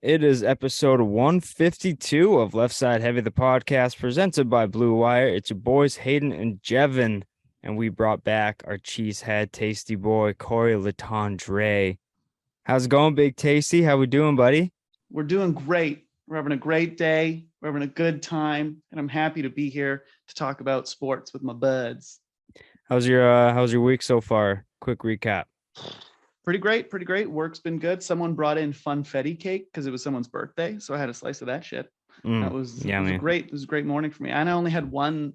It is episode 152 of Left Side Heavy, the podcast presented by Blue Wire. It's your boys, Haydn and Jevon, and we brought back our cheesehead tasty boy, Cory Letendre. How's it going, Big Tasty? How we doing, buddy? We're doing great. We're having a great day. We're having a good time, and I'm happy to be here to talk about sports with my buds. How's your week so far? Quick recap. Pretty great. Work's been good. Someone brought in funfetti cake because it was someone's birthday, so I had a slice of that shit. It was great. It was a great morning for me, and I only had one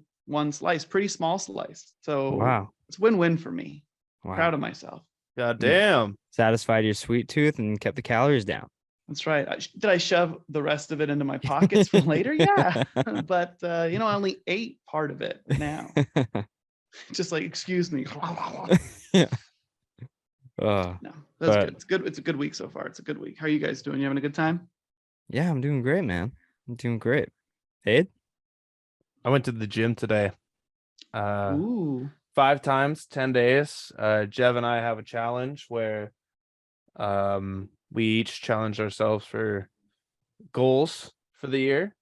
slice, pretty small slice. So wow, it's win-win for me. Wow. Proud of myself. God damn. Satisfied your sweet tooth and kept the calories down. That's right. Did I shove the rest of it into my pockets for later? Yeah, but I only ate part of it now. Just like, excuse me. Yeah. No, that's good. It's good. It's a good week so far. It's a good week. How are you guys doing? You having a good time? Yeah, I'm doing great, man. I'm doing great. Ed? I went to the gym today. Ooh. 5 times, 10 days. Jev and I have a challenge where we each challenge ourselves for goals for the year.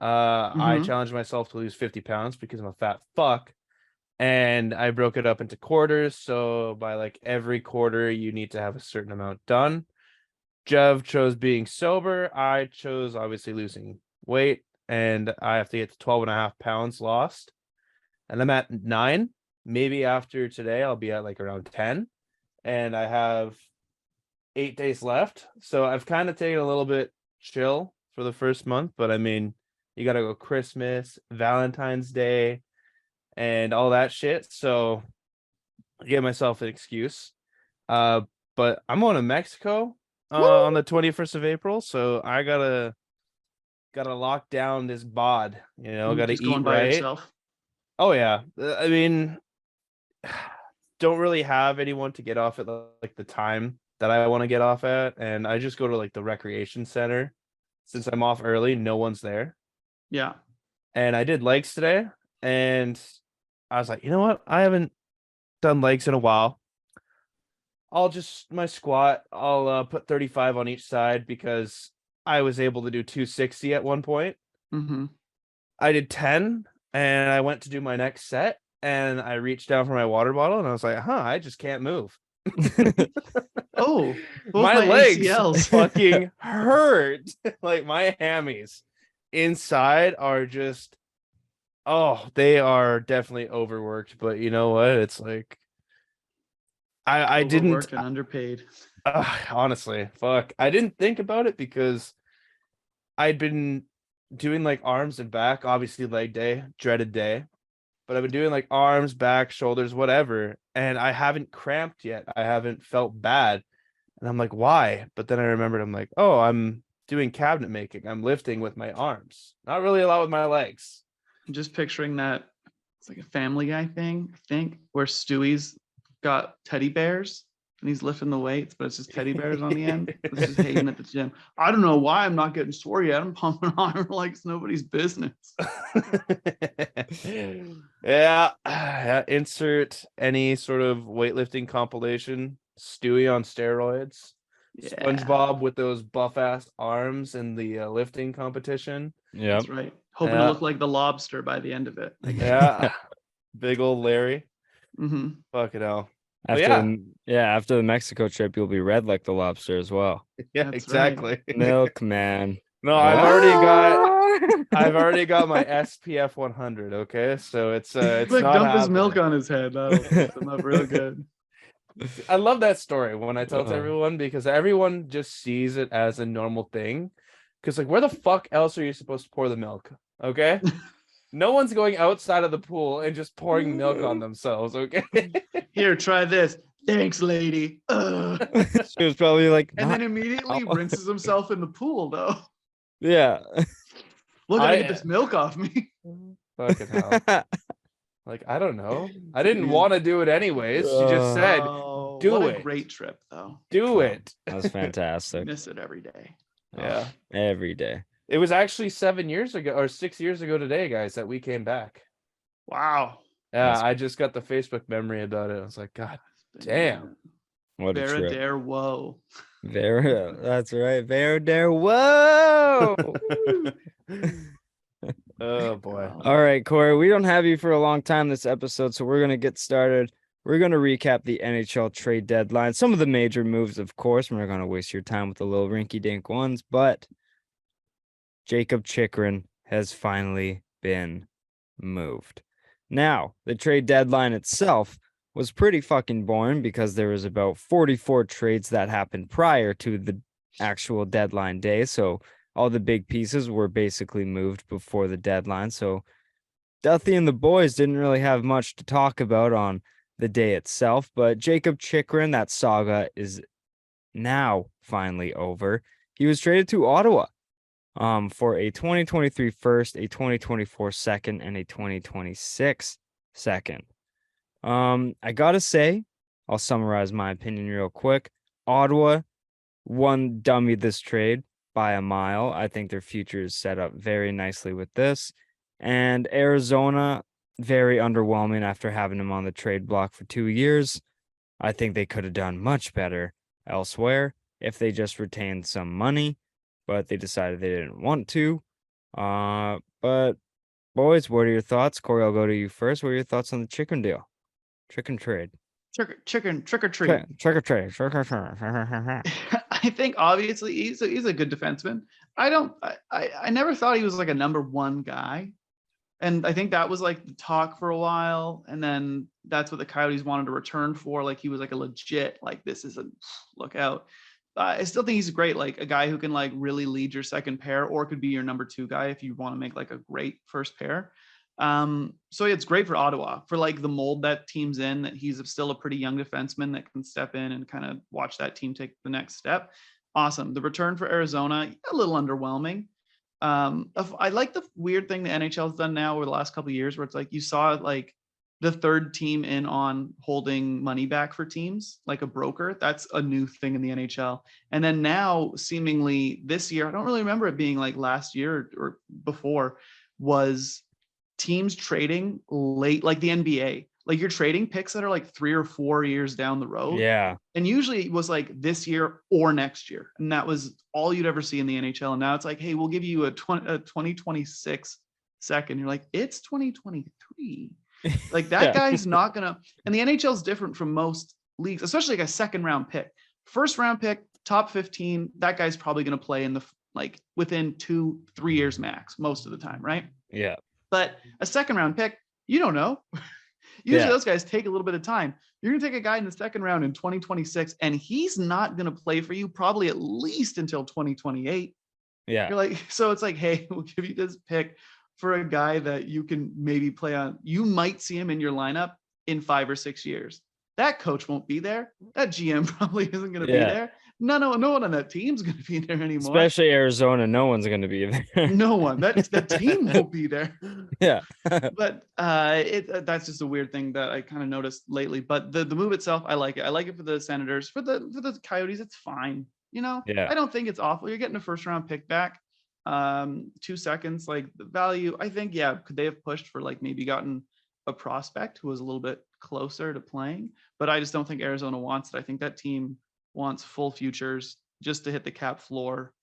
I challenged myself to lose 50 pounds because I'm a fat fuck. And I broke it up into quarters. So by like every quarter, you need to have a certain amount done. Jev chose being sober. I chose obviously losing weight. And I have to get to 12.5 pounds lost. And I'm at 9. Maybe after today, I'll be at like around 10. And I have 8 days left. So I've kind of taken a little bit chill for the first month. But I mean, you got to go Christmas, Valentine's Day, and all that shit. So I gave myself an excuse. But I'm going to Mexico on the 21st of April. So I gotta lock down this bod, gotta eat going by right. yourself? Oh yeah. I mean, don't really have anyone to get off at like the time that I want to get off at. And I just go to like the recreation center. Since I'm off early, no one's there. Yeah. And I did legs today. And I was like, you know what? I haven't done legs in a while. My squat, I'll put 35 on each side because I was able to do 260 at one point. I did 10 and I went to do my next set and I reached down for my water bottle and I was like, I just can't move. Oh, my legs ACLs. fucking hurt. Like my hammies inside are just, they are definitely overworked, but you know what? It's like I didn't work and underpaid. Honestly, fuck. I didn't think about it because I'd been doing like arms and back, obviously leg day, dreaded day, but I've been doing like arms, back, shoulders, whatever, and I haven't cramped yet. I haven't felt bad. And I'm like, why? But then I remembered, I'm like, I'm doing cabinet making. I'm lifting with my arms, not really a lot with my legs. I'm just picturing that it's like a Family Guy thing, I think, where Stewie's got teddy bears and he's lifting the weights, but it's just teddy bears on the end. It's just Hayden at the gym. I don't know why I'm not getting sore yet. I'm pumping on like it's nobody's business. Yeah. Insert any sort of weightlifting compilation. Stewie on steroids. Yeah. SpongeBob with those buff ass arms in the lifting competition. Yeah, that's right. Hoping to look like the lobster by the end of it. Yeah. Big old Larry. Fuck it hell. After the Mexico trip, you'll be red like the lobster as well. Yeah, that's exactly. Right. Milk, man. No, I've already got my SPF 100. Okay, so it's like not dump happening. his milk on his head. That'll mess him up real good. I love that story when I tell it to everyone because everyone just sees it as a normal thing. Because like, where the fuck else are you supposed to pour the milk? Okay. No one's going outside of the pool and just pouring milk on themselves, okay? Here, try this. Thanks, lady. She was probably like, and then immediately rinses himself in the pool, though. Yeah. Look, I get this milk off me. Fucking hell. Like, I don't know. I didn't want to do it anyways. She just said, do it. A great trip, though. Do it. That was fantastic. Miss it every day. Yeah. Every day. It was actually 7 years ago or 6 years ago today, guys, that we came back. Wow. Yeah, I just got the Facebook memory about it. I was like, God damn. What a trip. Dare, whoa. That's right. Dare. Whoa. Oh boy. All right, Corey, we don't have you for a long time this episode, so we're going to get started. We're going to recap the NHL trade deadline, some of the major moves, of course. We're not going to waste your time with the little rinky-dink ones, but Jakob Chychrun has finally been moved. Now, the trade deadline itself was pretty fucking boring because there was about 44 trades that happened prior to the actual deadline day, so all the big pieces were basically moved before the deadline. So Duthie and the boys didn't really have much to talk about on the day itself. But Jakob Chychrun, that saga is now finally over. He was traded to Ottawa for a 2023 first, a 2024 second, and a 2026 second. I gotta say, I'll summarize my opinion real quick. Ottawa won dummy this trade by a mile. I think their future is set up very nicely with this. And Arizona, very underwhelming after having him on the trade block for 2 years. I think they could have done much better elsewhere if they just retained some money, but they decided they didn't want to. But boys, what are your thoughts? Corey, I'll go to you first. What are your thoughts on the Chychrun deal? Chychrun trade. Trick or treat. Trick or trade. I think obviously he's a good defenseman. I never thought he was like a number one guy. And I think that was like the talk for a while. And then that's what the Coyotes wanted to return for. Like he was like a legit, like this is a look out. I still think he's great, like a guy who can like really lead your second pair or could be your number two guy if you want to make like a great first pair. So it's great for Ottawa for like the mold that team's in, that he's still a pretty young defenseman that can step in and kind of watch that team take the next step. Awesome. The return for Arizona, a little underwhelming. I like the weird thing the NHL has done now over the last couple of years where it's like you saw like the third team in on holding money back for teams like a broker. That's a new thing in the NHL. And then now seemingly this year, I don't really remember it being like last year or before, was teams trading late, like the NBA. Like you're trading picks that are like 3 or 4 years down the road. Yeah. And usually it was like this year or next year. And that was all you'd ever see in the NHL. And now it's like, hey, we'll give you a 2026 second. You're like, it's 2023. Like that guy's not going to. And the NHL is different from most leagues, especially like a second round pick. First round pick, top 15. That guy's probably going to play in the like within 2-3 years max most of the time. Right. Yeah. But a second round pick, you don't know. Usually those guys take a little bit of time. You're going to take a guy in the second round in 2026, and he's not going to play for you probably at least until 2028. Yeah. You're like, so it's like, hey, we'll give you this pick for a guy that you can maybe play on. You might see him in your lineup in 5 or 6 years. That coach won't be there. That GM probably isn't going to be there. No one on that team's going to be there anymore. Especially Arizona, no one's going to be there. No one. That team won't be there. Yeah. But that's just a weird thing that I kind of noticed lately. But the move itself, I like it. I like it for the Senators. For the Coyotes, it's fine. You know, I don't think it's awful. You're getting a first round pick back. 2 seconds, like the value. I think, could they have pushed for like maybe gotten a prospect who was a little bit closer to playing? But I just don't think Arizona wants it. I think that team wants full futures just to hit the cap floor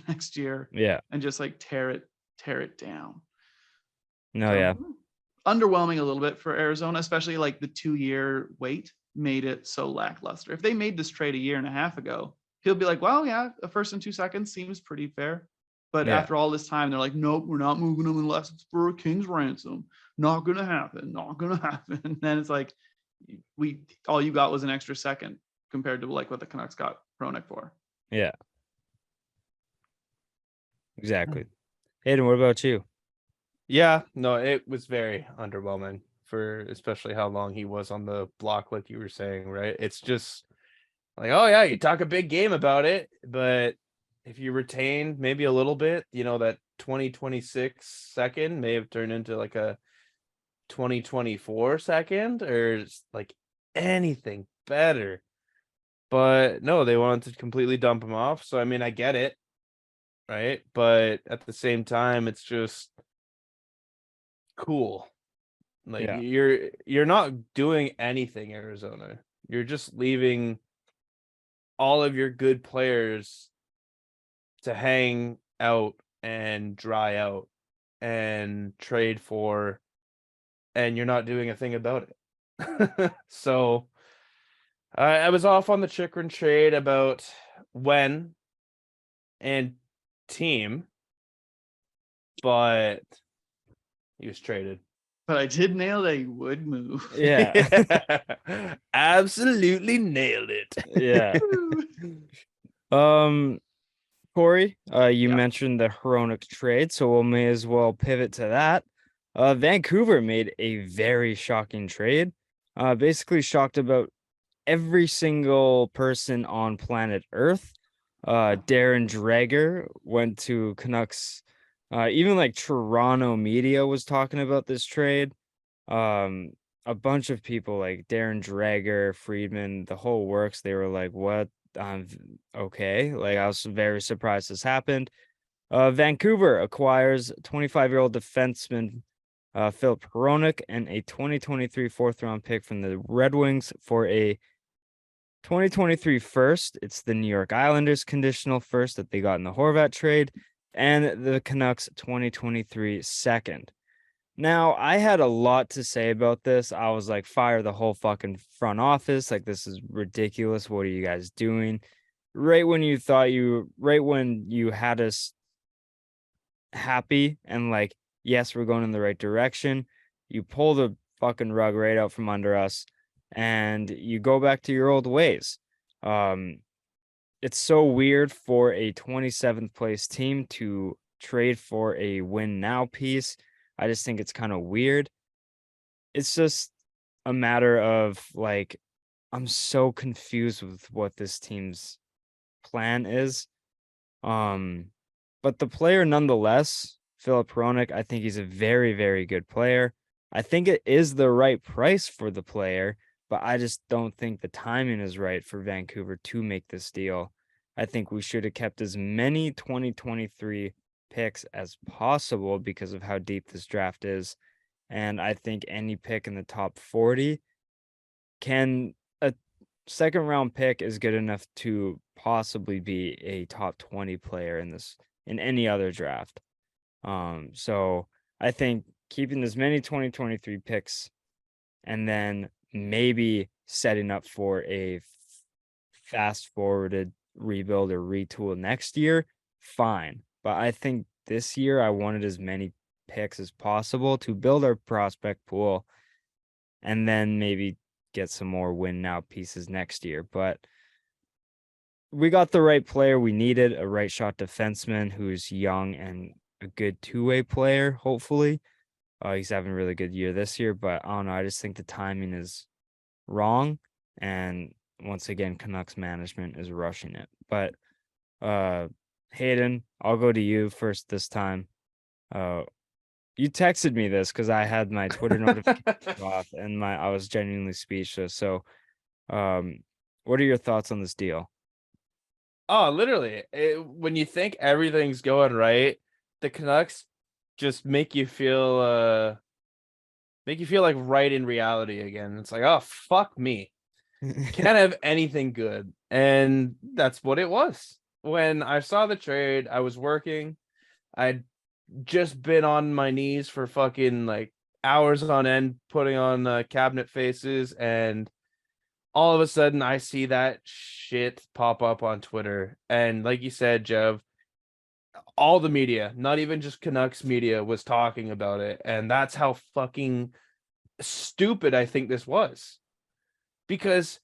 next year. Yeah. And just like tear it down. No, Underwhelming a little bit for Arizona, especially like the 2-year wait made it so lackluster. If they made this trade a year and a half ago, he'll be like, well, yeah, a first and 2 seconds seems pretty fair. But after all this time, they're like, nope, we're not moving them unless it's for a king's ransom. Not going to happen. Not going to happen. And then it's like, all you got was an extra second compared to like what the Canucks got Hronek for. Yeah. Exactly. Hayden, what about you? Yeah, no, it was very underwhelming for especially how long he was on the block, like you were saying, right? It's just like, oh yeah, you talk a big game about it, but if you retained maybe a little bit, that 2026 second may have turned into like a 2024 second or like anything better. But no, they wanted to completely dump him off. So I mean, I get it, right? But at the same time, it's just cool. Like you're not doing anything, Arizona. You're just leaving all of your good players to hang out and dry out and trade for, and you're not doing a thing about it. So I was off on the Chychrun trade about when and team, but he was traded. But I did nail that he would move. Yeah. Absolutely nailed it. Yeah. Cory, you Yeah. mentioned the Hronek trade, so we may as well pivot to that. Vancouver made a very shocking trade. Basically shocked about every single person on planet Earth. Darren Dreger went to Canucks. Even like Toronto media was talking about this trade. Um, a bunch of people like Darren Dreger, Friedman, the whole works, they were like, what? Okay. Like, I was very surprised this happened. Vancouver acquires 25-year-old defenseman Philip Hronek and a 2023 fourth-round pick from the Red Wings for a 2023 first. It's the New York Islanders conditional first that they got in the Horvat trade, and the Canucks 2023 second. Now, I had a lot to say about this. I was like, fire the whole fucking front office. Like, this is ridiculous. What are you guys doing? Right when you had us happy and like, yes, we're going in the right direction, you pull the fucking rug right out from under us and you go back to your old ways. It's so weird for a 27th place team to trade for a win now piece. I just think it's kind of weird. It's just a matter of like, I'm so confused with what this team's plan is. But the player nonetheless, Philip Hronek, I think he's a very, very good player. I think it is the right price for the player, but I just don't think the timing is right for Vancouver to make this deal. I think we should have kept as many 2023 picks as possible because of how deep this draft is. And I think any pick in the top 40 a second round pick is good enough to possibly be a top 20 player in any other draft. So I think keeping as many 2023 picks and then maybe setting up for a fast forwarded rebuild or retool next year, fine. But I think this year I wanted as many picks as possible to build our prospect pool and then maybe get some more win now pieces next year. But we got the right player we needed, a right shot defenseman who's young and a good two-way player, hopefully. He's having a really good year this year, but I don't know. I just think the timing is wrong. And once again, Canucks management is rushing it. But Haydn, I'll go to you first this time. You texted me this because I had my Twitter notification off and I was genuinely speechless. So what are your thoughts on this deal? Oh, literally. When you think everything's going right, the Canucks just make you feel like right in reality again. It's like, oh, fuck me. Can't have anything good. And that's what it was. When I saw the trade, I was working. I'd just been on my knees for fucking like hours on end, putting on cabinet faces, and all of a sudden I see that shit pop up on Twitter. And like you said, Jev, all the media, not even just Canucks media, was talking about it. And that's how fucking stupid I think this was. Because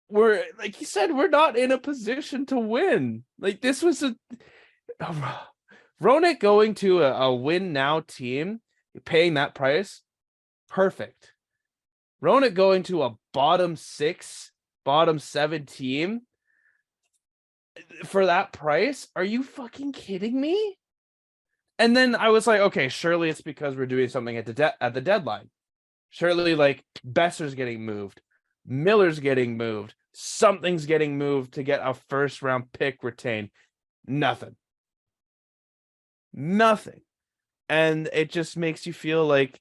we're, like you said, we're not in a position to win. Like, this was Hronek going to a win now team, paying that price, perfect. Hronek going to a bottom 6, bottom 7 team for that price? Are you fucking kidding me? And then I was like, okay, surely it's because we're doing something at the deadline. Surely, like, Besser's getting moved, Miller's getting moved, something's getting moved to get a first round pick retained. Nothing. And it just makes you feel like,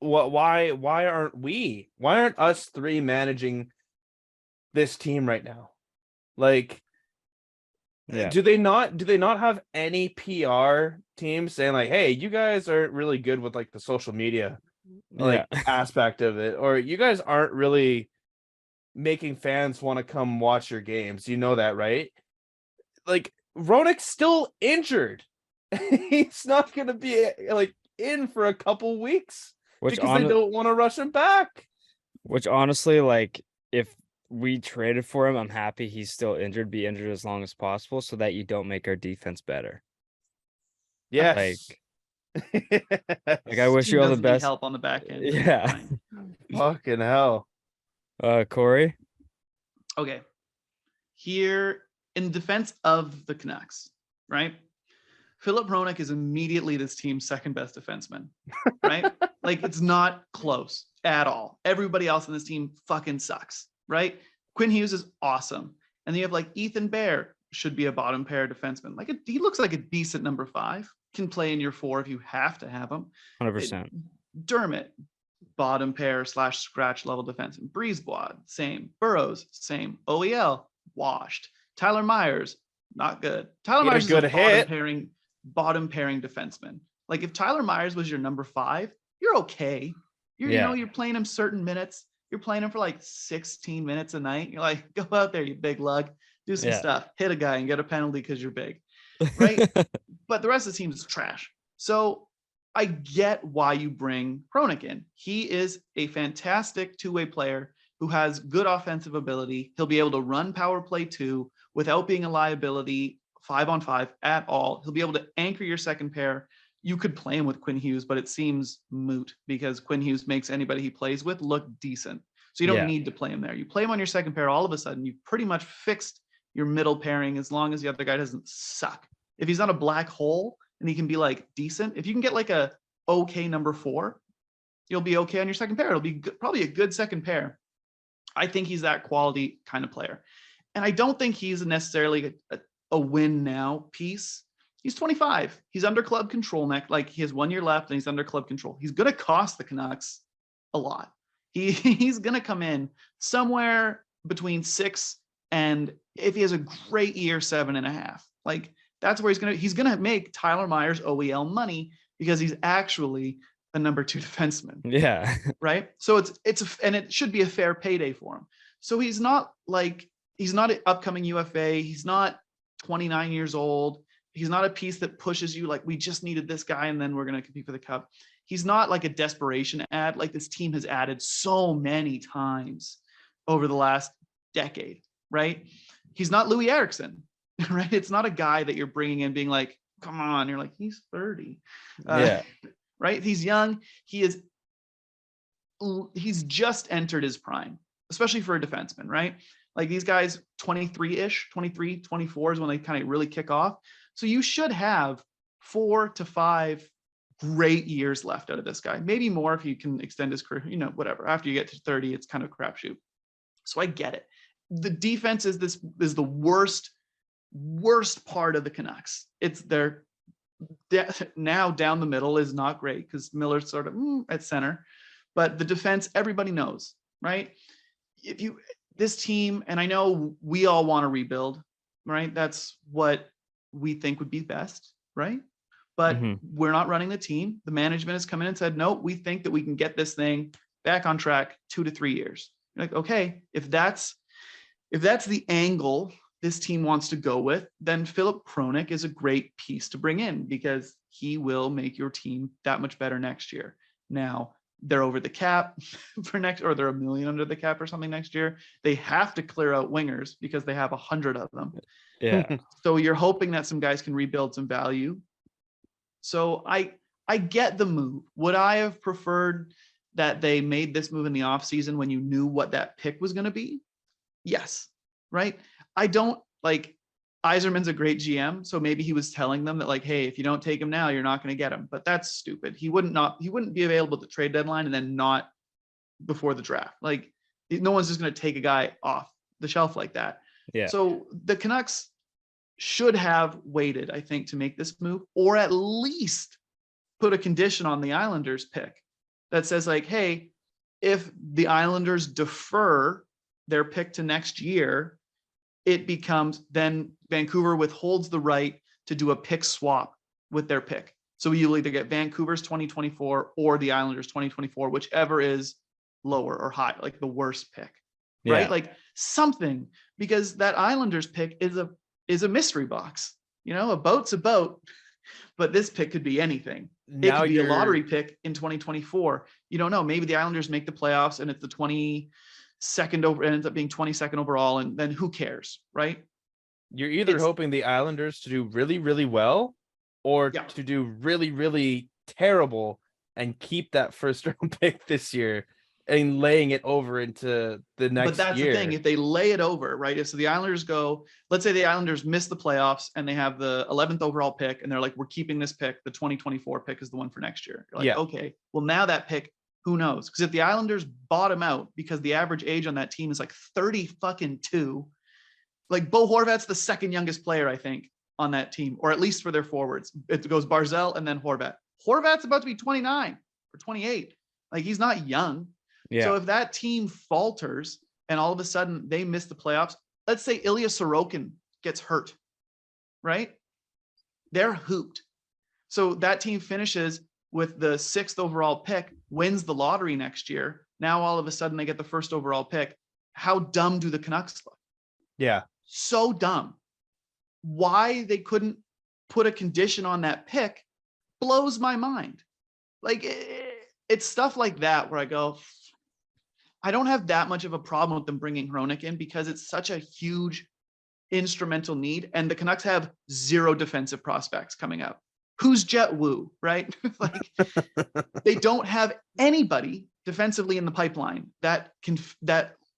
why aren't us three managing this team right now? Like, Yeah. do they not have any PR team saying like, hey, you guys aren't really good with like the social media like aspect of it, or you guys aren't really making fans want to come watch your games? You know that, right? Like, Hronek's still injured. He's not going to be like in for a couple weeks because they don't want to rush him back. Which honestly, like, if we traded for him, I'm happy he's still injured. Be injured as long as possible so that you don't make our defense better. Yes. Like I wish you all the best. Help on the back end. Yeah. Fucking hell. Cory. Okay. Here in defense of the Canucks, right? Philip Hronek is immediately this team's second best defenseman, right? Like, it's not close at all. Everybody else on this team fucking sucks, right? Quinn Hughes is awesome. And then you have like Ethan Bear, should be a bottom pair defenseman. Like, he looks like a decent number 5, can play in your 4 if you have to have him. 100%. Dermott, bottom pair / scratch level defenseman. Brisebois, same. Burrows, same. OEL, washed. Tyler Myers, not good. Tyler Myers is a bottom pairing defenseman. Like, if Tyler Myers was your number 5, you're okay. You know, you're playing him certain minutes. You're playing him for like 16 minutes a night. You're like, go out there, you big lug, do some stuff, hit a guy and get a penalty because you're big, right? But the rest of the team is trash. So I get why you bring Hronek in. He is a fantastic two-way player who has good offensive ability. He'll be able to run power play 2 without being a liability 5-on-5 at all. He'll be able to anchor your second pair. You could play him with Quinn Hughes, but it seems moot because Quinn Hughes makes anybody he plays with look decent. So you don't need to play him there. You play him on your second pair, all of a sudden you've pretty much fixed your middle pairing as long as the other guy doesn't suck. If he's not a black hole and he can be like decent, if you can get like a okay number 4, you'll be okay on your second pair. It'll be probably a good second pair. I think he's that quality kind of player. And I don't think he's necessarily a win now piece. He's 25. He's under club control neck. Like, he has 1 year left and he's under club control. He's going to cost the Canucks a lot. He's going to come in somewhere between 6 and, if he has a great year, 7.5. Like, that's where he's going to make Tyler Myers OEL money because he's actually a number 2 defenseman. Yeah. Right. So and it should be a fair payday for him. So he's not an upcoming UFA. He's not 29 years old. He's not a piece that pushes you like, we just needed this guy and then we're going to compete for the cup. He's not like a desperation ad like this team has added so many times over the last decade, right? He's not Louis Eriksson, right? It's not a guy that you're bringing in being like, come on. You're like, he's 30. Right? He's young. He's just entered his prime, especially for a defenseman, right? Like, these guys, 23-ish, 23, 24 is when they kind of really kick off. So you should have 4 to 5 great years left out of this guy. Maybe more if you can extend his career, whatever. After you get to 30, it's kind of a crapshoot. So I get it. The defense is the worst part of the Canucks. It's their now down the middle is not great because Miller's sort of at center, but the defense, everybody knows, right? This team, and I know we all want to rebuild, right? That's what we think would be best, right? But we're not running the team. The management has come in and said, no, we think that we can get this thing back on track 2 to 3 years. You're like, okay, if that's the angle this team wants to go with, then Philip Hronek is a great piece to bring in because he will make your team that much better next year. Now, they're over the cap for next, or they're $1 million under the cap or something next year. They have to clear out wingers because they have 100 of them. Yeah. So you're hoping that some guys can rebuild some value. So I get the move. Would I have preferred that they made this move in the offseason when you knew what that pick was going to be? Yes. Right. I don't like Yzerman's a great GM. So maybe he was telling them that like, hey, if you don't take him now, you're not going to get him. But that's stupid. He wouldn't be available at the trade deadline and then not before the draft. Like, no one's just going to take a guy off the shelf like that. Yeah. So the Canucks should have waited, I think, to make this move, or at least put a condition on the Islanders pick that says like, hey, if the Islanders defer their pick to next year, it becomes then Vancouver withholds the right to do a pick swap with their pick. So you'll either get Vancouver's 2024 or the Islanders 2024, whichever is lower or high, like the worst pick, right? Yeah. Like something, because that Islanders pick is a mystery box. A boat's a boat, but this pick could be anything. It Now could be a you're lottery pick in 2024. You don't know. Maybe the Islanders make the playoffs and it's the 22nd over, it ends up being 22nd overall, and then who cares, right? you're either hoping the Islanders to do really, really well or Yeah. to do really, really terrible and keep that first round pick this year and laying it over into the next But that's year. the thing. If they lay it over, right? If so the Islanders go, let's say the Islanders miss the playoffs and they have the 11th overall pick and they're like, we're keeping this pick. The 2024 pick is the one for next year. You're like, Yeah. okay, well, now that pick, who knows? Because if the Islanders bottom out because the average age on that team is like 30 fucking 2, like Bo Horvat's the second youngest player, I think, on that team, or at least for their forwards. It goes Barzal and then Horvat. Horvat's about to be 29 or 28. Like, he's not young. Yeah. So if that team falters and all of a sudden they miss the playoffs, let's say Ilya Sorokin gets hurt, right? They're hooped. So that team finishes with the 6th overall pick, wins the lottery next year. Now all of a sudden they get the 1st overall pick. How dumb do the Canucks look? Yeah. So dumb. Why they couldn't put a condition on that pick blows my mind. Like, it's stuff like that where I go, I don't have that much of a problem with them bringing Hronek in because it's such a huge instrumental need. And the Canucks have 0 defensive prospects coming up. Who's Jet Wu, right? Like, they don't have anybody defensively in the pipeline that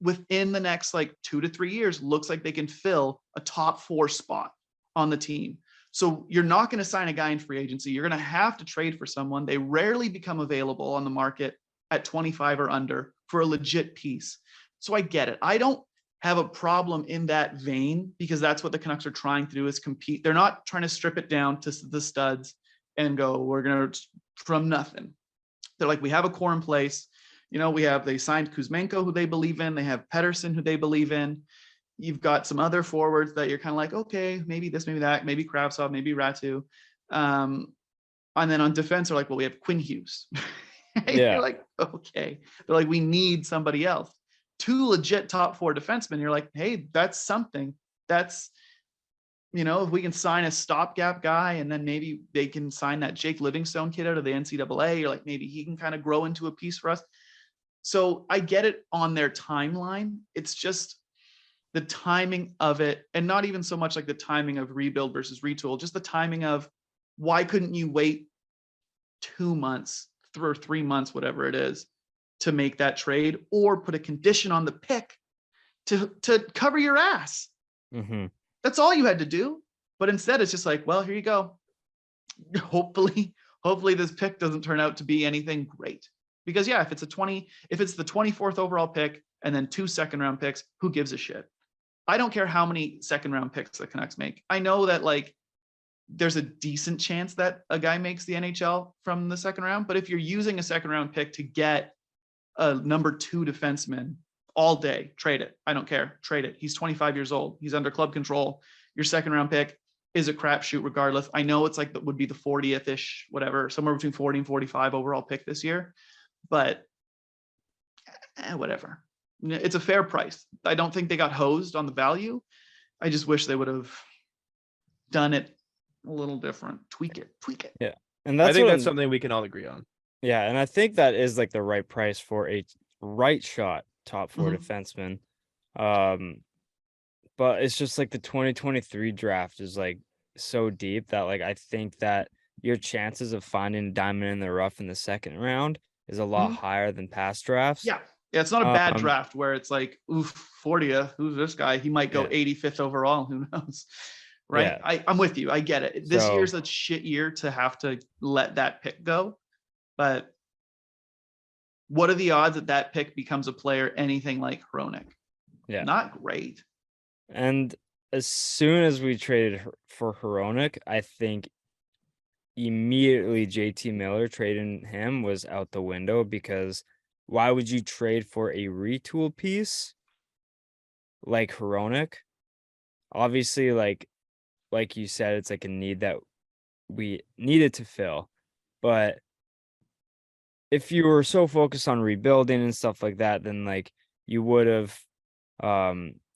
within the next like 2 to 3 years looks like they can fill a top 4 spot on the team. So you're not going to sign a guy in free agency. You're going to have to trade for someone. They rarely become available on the market at 25 or under for a legit piece. So I get it. I don't have a problem in that vein because that's what the Canucks are trying to do, is compete. They're not trying to strip it down to the studs and go, we're going to from nothing. They're like, we have a core in place. They signed Kuzmenko, who they believe in. They have Pettersson, who they believe in. You've got some other forwards that you're kind of like, okay, maybe this, maybe that, maybe Kravtsov, maybe Ratu. And then on defense, they're like, well, we have Quinn Hughes. Yeah. You're like, okay. They're like, we need somebody else. 2 legit top 4 defensemen. You're like, hey, that's something. That's, if we can sign a stopgap guy and then maybe they can sign that Jake Livingstone kid out of the NCAA, you're like, maybe he can kind of grow into a piece for us. So I get it on their timeline. It's just the timing of it, and not even so much like the timing of rebuild versus retool, just the timing of why couldn't you wait 2 months or 3 months, whatever it is, to make that trade, or put a condition on the pick to cover your ass. Mm-hmm. That's all you had to do. But instead it's just like, well, here you go. Hopefully this pick doesn't turn out to be anything great. Because if it's the 24th overall pick and then 2 second-round picks, who gives a shit? I don't care how many second-round picks the Canucks make. I know that like there's a decent chance that a guy makes the NHL from the second round, but if you're using a second-round pick to get a number 2 defenseman all day, trade it. I don't care. Trade it. He's 25 years old. He's under club control. Your second-round pick is a crapshoot regardless. I know it's like that would be the 40th-ish, whatever, somewhere between 40 and 45 overall pick this year. But whatever. It's a fair price. I don't think they got hosed on the value. I just wish they would have done it a little different. Tweak it. Yeah. And that's something we can all agree on. Yeah. And I think that is like the right price for a right shot top 4 defenseman. But it's just like the 2023 draft is like so deep that like I think that your chances of finding a diamond in the rough in the second round is a lot higher than past drafts. Yeah, it's not a bad draft where it's like, oof, 40th, who's this guy? He might go 85th overall. Who knows? Right. Yeah. I'm with you. I get it. This year's a shit year to have to let that pick go. But what are the odds that pick becomes a player anything like Hronek? Yeah. Not great. And as soon as we traded for Hronek, I think immediately JT Miller trading him was out the window, because why would you trade for a retool piece like Hronek obviously, like you said, it's like a need that we needed to fill. But if you were so focused on rebuilding and stuff like that, then like you would have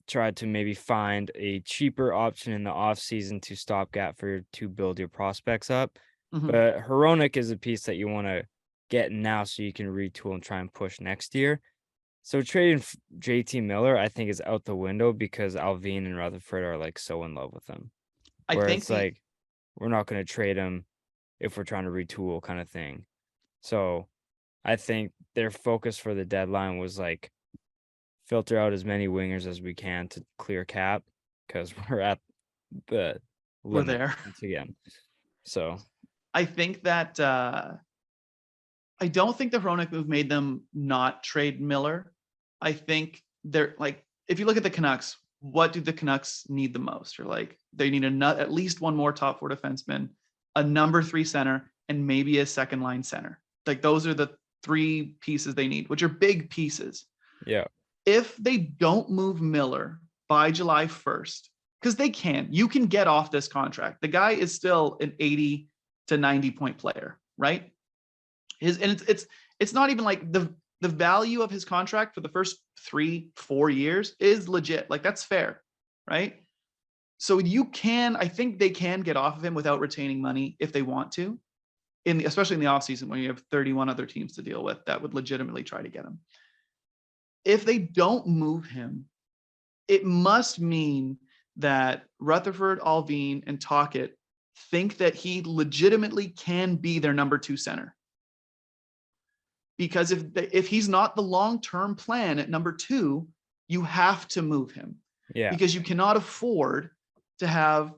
tried to maybe find a cheaper option in the off season to stopgap to build your prospects up. Mhm. But Hronek is a piece that you want to get now so you can retool and try and push next year. So trading JT Miller, I think, is out the window because Alvin and Rutherford are like so in love with him. I Where think it's like we're not going to trade him if we're trying to retool kind of thing. So I think their focus for the deadline was like filter out as many wingers as we can to clear cap because we're at the we're limit there. once again. So I think that I don't think the Hronek move made them not trade Miller. I think they're like, if you look at the Canucks, what do the Canucks need the most? Or like they need at least one more top 4 defenseman, a number 3 center, and maybe a second line center. Like those are the 3 pieces they need, which are big pieces. yeah. If they don't move Miller by July 1st, because you can get off this contract. The guy is still an 80 to 90 point player, right? It's not even like the value of his contract for the first 3-4 years is legit. Like that's fair, right? So I think they can get off of him without retaining money if they want to, especially in the offseason when you have 31 other teams to deal with that would legitimately try to get him. If they don't move him, it must mean that Rutherford, Alvin, and Tocchet think that he legitimately can be their number 2 center. Because if he's not the long-term plan at number 2, you have to move him. Yeah. Because you cannot afford to have,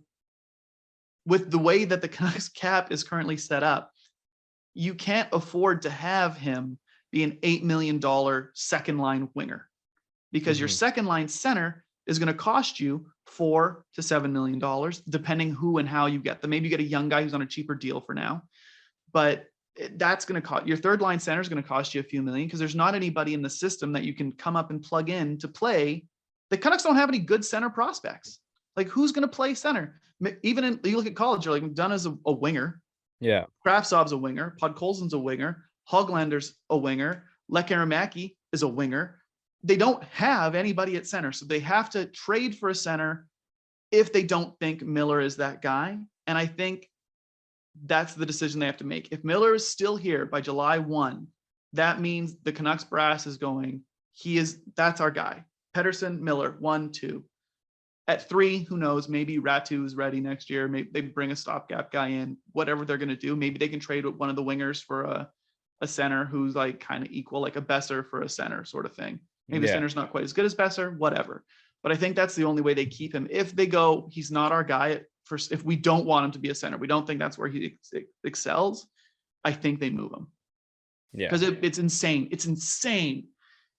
with the way that the Canucks cap is currently set up, you can't afford to have him be an $8 million second line winger. Because your second line center is going to cost you $4 to $7 million, depending who and how you get them. Maybe you get a young guy who's on a cheaper deal for now, but that's going to cost your third line center is going to cost you a few million because there's not anybody in the system that you can come up and plug in to play. The Canucks don't have any good center prospects. Like who's going to play center? Even you look at college, you're like McDonough's a winger. Yeah. Kravtsov's a winger. Podkolzin's a winger. Hoglander's a winger. Lekkerimaki is a winger. They don't have anybody at center. So they have to trade for a center if they don't think Miller is that guy. And I think that's the decision they have to make. If Miller is still here by July 1, that means the Canucks brass is going, that's our guy. Pettersson, Miller, 1, 2. At 3, who knows? Maybe Ratu is ready next year. Maybe they bring a stopgap guy in, whatever they're going to do. Maybe they can trade with one of the wingers for a center who's like kind of equal, like a Besser for a center sort of thing. Maybe the center's not quite as good as Besser, whatever. But I think that's the only way they keep him. If they go, he's not our guy first. If we don't want him to be a center, we don't think that's where he excels, I think they move him. Yeah. Because it's insane. It's insane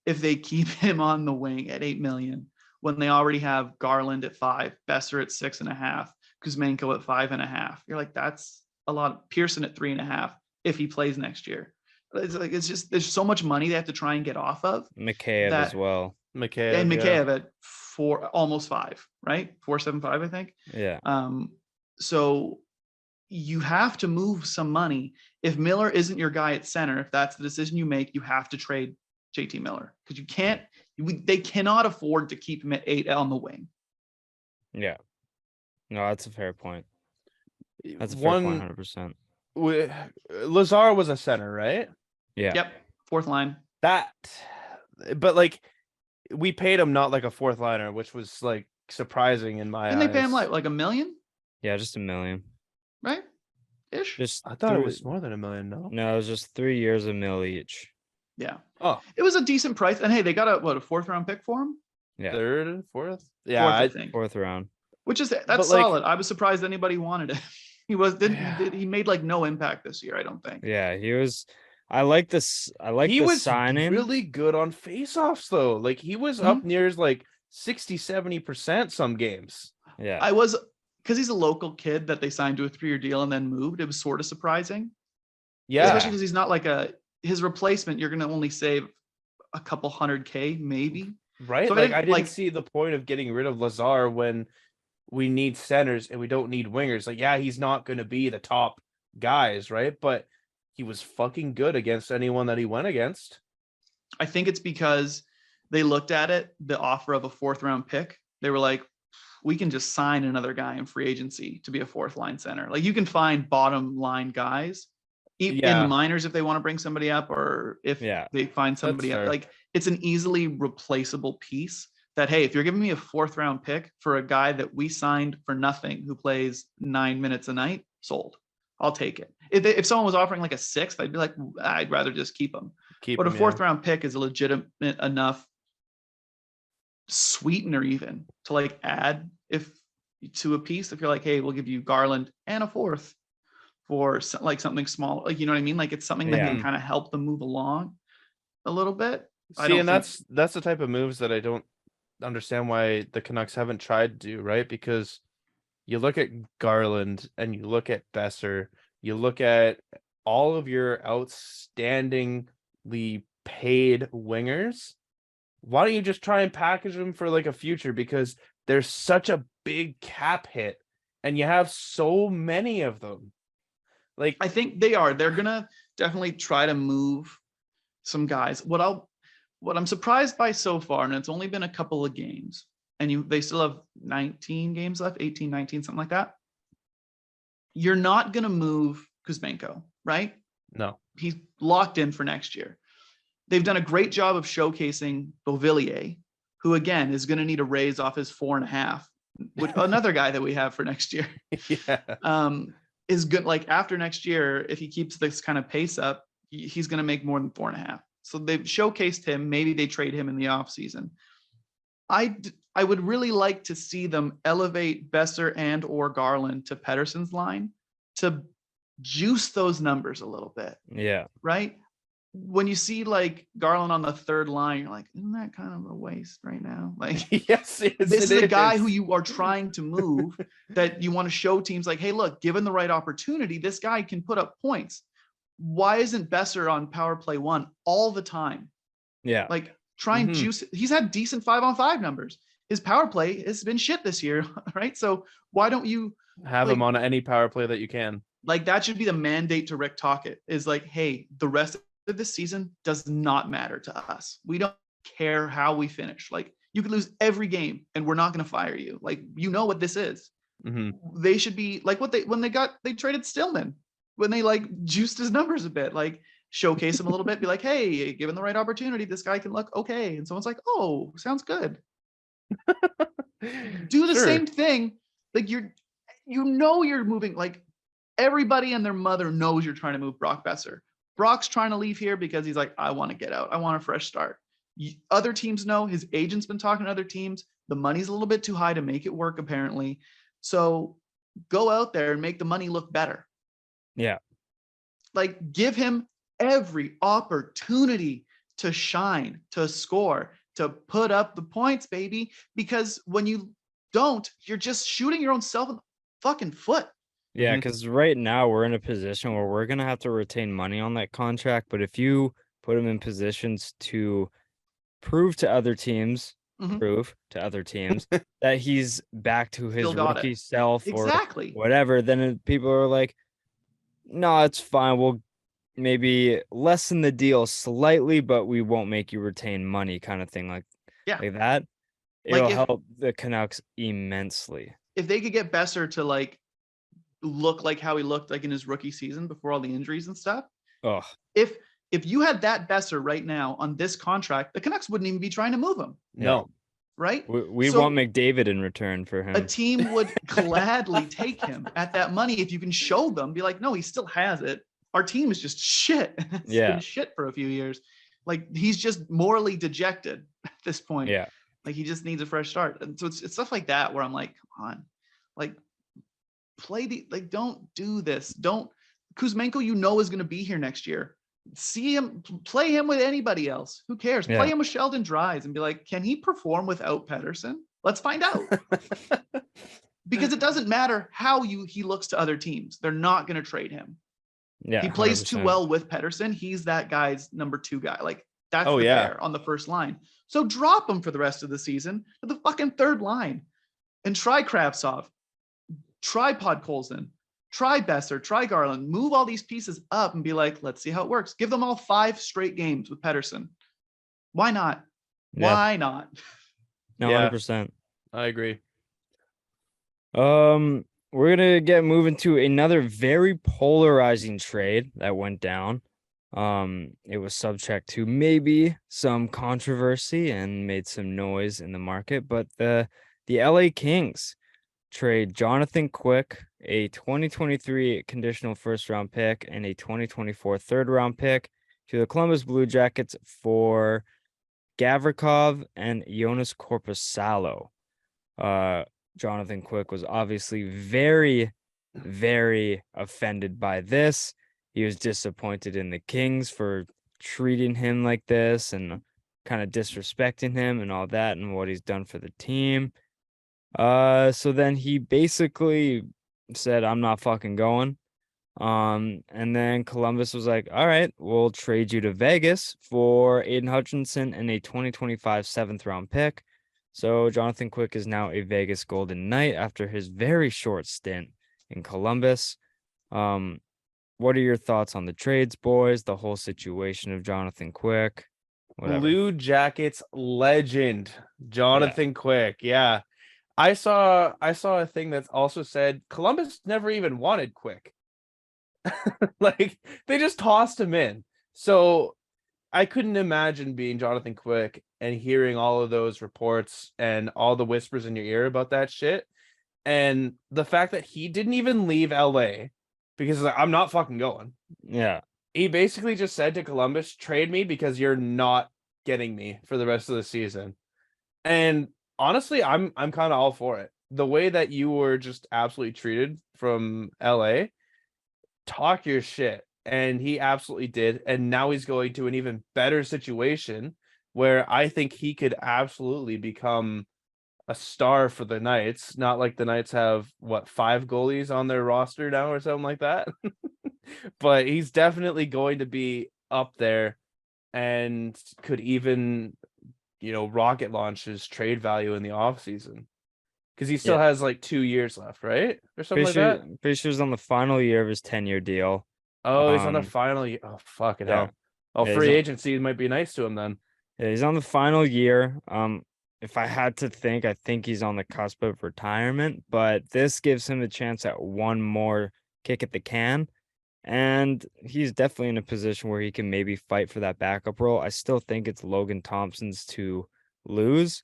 if they keep him on the wing at $8 million when they already have Garland at 5, Besser at 6.5, Kuzmenko at 5.5. You're like, that's a lot. Pearson at 3.5 if he plays next year. It's just there's so much money they have to try and get off of. Mikheyev as well. Mikheyev at 4, almost 5, right? 4.75, I think. Yeah. So you have to move some money. If Miller isn't your guy at center, if that's the decision you make, you have to trade JT Miller because they cannot afford to keep him at 8 on the wing. Yeah. No, that's a fair point. That's a fair point, 100%. Lazar was a center, right? Yeah. Yep. 4th line. But like we paid him not like a 4th liner, which was like surprising in my eyes. Didn't they pay him like $1 million? Yeah, just $1 million. Right? Ish. I thought it was more than $1 million. No, it was just 3 years, $1 million each. Yeah. Oh, it was a decent price. And hey, they got a 4th round pick for him? Yeah. 3rd, 4th? Yeah, 4th, I think. 4th round. Which is that's solid. I was surprised anybody wanted it. He made like no impact this year, I don't think. Yeah, he was. I like this. He was signing. Really good on faceoffs though. Like he was up near like 60-70% some games. Yeah. I was, because he's a local kid that they signed to a 3-year deal and then moved. It was sort of surprising. Yeah. Especially because he's not like his replacement, you're gonna only save a couple $100K maybe. Right. So I didn't see the point of getting rid of Lazar when we need centers and we don't need wingers. Like, yeah, he's not going to be the top guys, right? But he was fucking good against anyone that he went against. I think it's because they looked at it, the offer of a 4th round pick. They were like, we can just sign another guy in free agency to be a 4th line center. Like, you can find bottom line guys in the minors if they want to bring somebody up, or if they find somebody up. Like, it's an easily replaceable piece that, hey, if you're giving me a 4th round pick for a guy that we signed for nothing who plays 9 minutes a night, sold. I'll take it. If someone was offering like a 6th, I'd be like, I'd rather just keep him. But a 4th round pick is a legitimate enough sweetener even to like add to a piece. If you're like, hey, we'll give you Garland and a 4th for like something small, like, you know what I mean? Like, it's something that can kind of help them move along a little bit. See, and that's the type of moves that I don't understand why the Canucks haven't tried to do, right? Because you look at Garland and you look at Besser, you look at all of your outstandingly paid wingers. Why don't you just try and package them for like a future? Because there's such a big cap hit and you have so many of them. Like, I think they're gonna definitely try to move some guys. What I'm surprised by so far, and it's only been a couple of games, and they still have 19 games left, 18, 19, something like that. You're not gonna move Kuzmenko, right? No. He's locked in for next year. They've done a great job of showcasing Beauvillier, who again is going to need a raise off his 4.5, which another guy that we have for next year. Is good. Like, after next year, if he keeps this kind of pace up, he's going to make more than 4.5. So they've showcased him. Maybe they trade him in the offseason. I would really like to see them elevate Besser and or Garland to Pettersson's line to juice those numbers a little bit. Yeah. Right? When you see like Garland on the 3rd line, you're like, isn't that kind of a waste right now? Like, yes, this is a guy who you are trying to move, that you want to show teams like, hey, look, given the right opportunity, this guy can put up points. Why isn't Besser on power play 1 all the time? Yeah. Like, try and juice. He's had decent 5-on-5 numbers. His power play has been shit this year, right? So why don't you have him on any power play that you can? Like, that should be the mandate to Rick Tocchet, is like, hey, the rest of this season does not matter to us. We don't care how we finish. Like, you could lose every game and we're not going to fire you. Like, you know what this is. They should be like when they traded Stillman, when they like juiced his numbers a bit, like showcase him a little bit, be like, hey, given the right opportunity, this guy can look okay. And someone's like, oh, sounds good. Do the same thing. Like, you're moving, like, everybody and their mother knows you're trying to move Brock Besser. Brock's trying to leave here because he's like, I want to get out. I want a fresh start. Other teams know. His agent's been talking to other teams. The money's a little bit too high to make it work, apparently. So go out there and make the money look better. Yeah. Like, give him every opportunity to shine, to score, to put up the points, baby. Because when you don't, you're just shooting your own self in the fucking foot. Yeah, because right now we're in a position where we're going to have to retain money on that contract. But if you put him in positions to prove to other teams that he's back to his rookie self or whatever, then people are like, no, it's fine. We'll maybe lessen the deal slightly, but we won't make you retain money, kind of thing. Like that. It'll help the Canucks immensely. If they could get Besser to like look like how he looked like in his rookie season before all the injuries and stuff. Oh, if you had that Besser right now on this contract, the Canucks wouldn't even be trying to move him. No. Right? We want McDavid in return for him. A team would gladly take him at that money if you can show them, be like, no, he still has it. Our team is just shit. It's been shit for a few years. Like, he's just morally dejected at this point. Yeah. Like, he just needs a fresh start. And so it's stuff like that where I'm like, come on. Like, don't do this. Kuzmenko, is going to be here next year. See him, play him with anybody else. Who cares? Play him with Sheldon Dries and be like, can he perform without Pettersson? Let's find out. Because it doesn't matter how he looks to other teams. They're not going to trade him. Yeah, he plays 100%. Too well with Pettersson. He's that guy's number 2 guy. Like, that's pair on the first line. So drop him for the rest of the season to the fucking 3rd line. and try Kravtsov, try Podkolzin, try Besser, try Garland, move all these pieces up and be like, let's see how it works. Give them all 5 straight games with Pettersson. Why not? Yeah. Why not? No, Yeah. 100%. I agree. We're gonna get moving to another very polarizing trade that went down. It was subject to maybe some controversy and made some noise in the market, but the LA Kings trade Jonathan Quick, a 2023 conditional first round pick and a 2024 third round pick to the Columbus Blue Jackets for Gavrikov and Jonas Korpisalo. Jonathan Quick was obviously very, very offended by this. He was disappointed in the Kings for treating him like this and kind of disrespecting him and all that and what he's done for the team. So then he basically said, I'm not fucking going. And then Columbus was like, all right, we'll trade you to Vegas for Aiden Hutchinson and a 2025 7th round pick. So Jonathan Quick is now a Vegas Golden Knight after his very short stint in Columbus. What are your thoughts on the trades, boys? The whole situation of Jonathan Quick? Whatever. Blue Jackets legend, Jonathan Quick. Yeah. I saw a thing that also said Columbus never even wanted Quick. Like they just tossed him in. So I couldn't imagine being Jonathan Quick and hearing all of those reports and all the whispers in your ear about that shit. And the fact that he didn't even leave LA because he's like, I'm not fucking going. Yeah. He basically just said to Columbus, trade me because you're not getting me for the rest of the season. And honestly, I'm kind of all for it. The way that you were just absolutely treated from LA, talk your shit. And he absolutely did. And now he's going to an even better situation where I think he could absolutely become a star for the Knights. Not like the Knights have, 5 goalies on their roster now or something like that. But he's definitely going to be up there and could even, rocket launch his trade value in the offseason. Because he still has 2 years left, right? Or something like that. Pretty sure he's on the final year of his 10-year deal. Oh, he's on the final year. Oh, fucking hell. Oh, Yeah, free agency might be nice to him then. Yeah, he's on the final year. If I had to think, I think he's on the cusp of retirement, but this gives him a chance at one more kick at the can. And he's definitely in a position where he can maybe fight for that backup role. I still think it's Logan Thompson's to lose,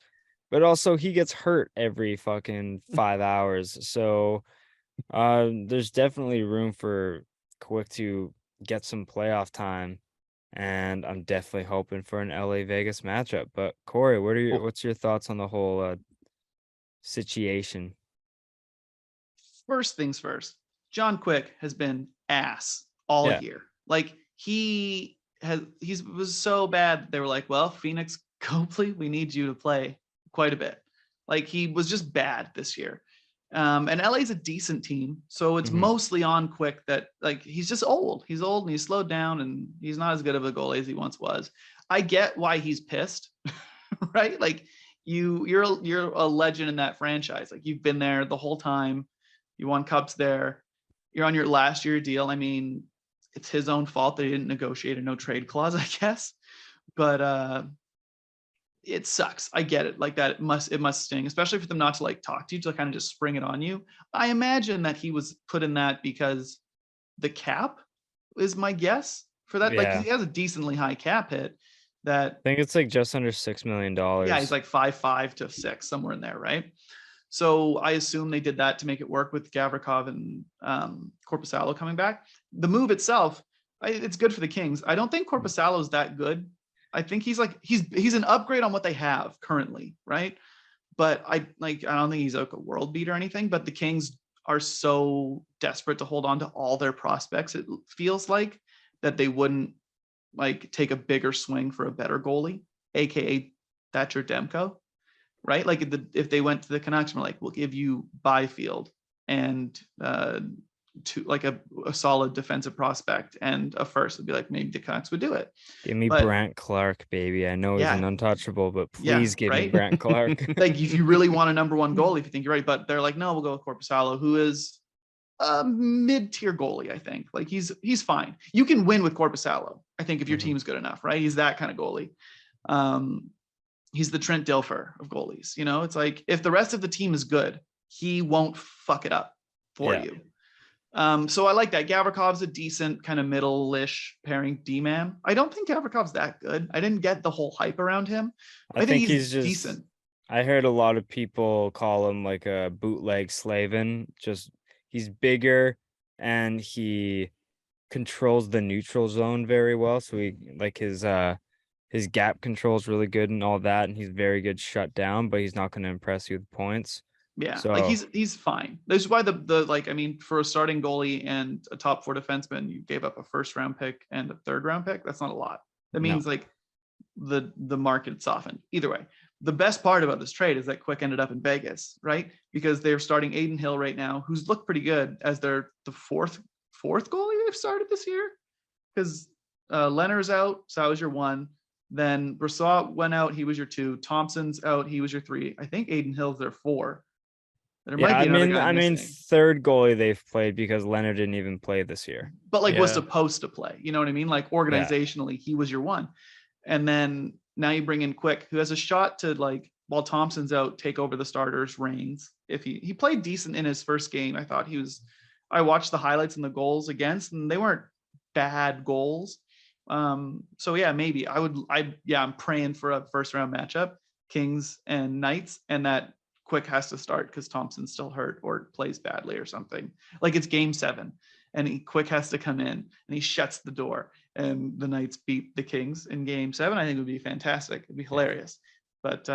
but also he gets hurt every fucking 5 hours. So there's definitely room for Quick to get some playoff time. And I'm definitely hoping for an LA Vegas matchup. But Cory, what's your thoughts on the whole situation? First things first, John Quick has been ass all year. Like he was so bad. They were like, well, Phoenix Copley, we need you to play quite a bit. Like he was just bad this year. And LA's a decent team. So it's mostly on Quick that like, he's just old. He's old and he's slowed down and he's not as good of a goalie as he once was. I get why he's pissed, right? Like you're a legend in that franchise. Like you've been there the whole time. You won cups there. You're on your last year deal. I mean, it's his own fault that he didn't negotiate a no trade clause, I guess. But it sucks. I get it. Like that, it must sting, especially for them not to like talk to you, to kind of just spring it on you. I imagine that he was put in that because the cap is my guess for that. Yeah. Like he has a decently high cap hit. That I think it's like just under $6 million. Yeah, he's like 5.5 to 6, somewhere in there, right? So I assume they did that to make it work with Gavrikov and Korpisalo coming back. The move itself, it's good for the Kings. I don't think Korpisalo is that good. I think he's an upgrade on what they have currently, right? But I don't think he's like a world beat or anything. But the Kings are so desperate to hold on to all their prospects, it feels like, that they wouldn't like take a bigger swing for a better goalie, aka Thatcher Demko, right? Like if they went to the Canucks and were like, we'll give you Byfield and to like a solid defensive prospect and a first, would be like maybe the Canucks would do it. Give me But Brant Clark, baby. I know he's an untouchable, but please give me right? Brant Clark. Like if you really want a number one goalie, if you think you're right, but they're like, no, we'll go with Korpisalo, who is a mid-tier goalie. I think like he's fine. You can win with Korpisalo, I think, if your team's good enough, right? He's that kind of goalie. He's the Trent Dilfer of goalies. You know, it's like if the rest of the team is good, he won't fuck it up for you. So I like that. Gavrikov's a decent kind of middle-ish pairing D-man. I don't think Gavrikov's that good. I didn't get the whole hype around him. I think he's just decent. I heard a lot of people call him like a bootleg Slavin. Just he's bigger and he controls the neutral zone very well. So he like his gap control is really good and all that, and he's very good shut down, but he's not going to impress you with points. Yeah, so, like he's fine. This is why the like, I mean, for a starting goalie and a top 4 defenseman, you gave up a 1st round pick and a 3rd round pick. That's not a lot. That means like the market softened. Either way, the best part about this trade is that Quick ended up in Vegas, right? Because they're starting Adin Hill right now, who's looked pretty good as the fourth goalie they've started this year. Because Leonard's out, so that was your 1. Then Brassard went out, he was your 2. Thompson's out, he was your 3. I think Adin Hill's their 4. There might be another guy missing. 3rd goalie they've played because Leonard didn't even play this year. But like was supposed to play. You know what I mean? Like organizationally, he was your 1. And then now you bring in Quick, who has a shot to, like, while Thompson's out, take over the starter's reins. If he played decent in his first game. I watched the highlights and the goals against, and they weren't bad goals. So yeah, maybe I'm praying for a 1st round matchup, Kings and Knights, and that Quick has to start because Thompson's still hurt or plays badly or something. Like it's game 7 and Quick has to come in and he shuts the door and the Knights beat the Kings in game 7. I think it would be fantastic. It'd be hilarious. But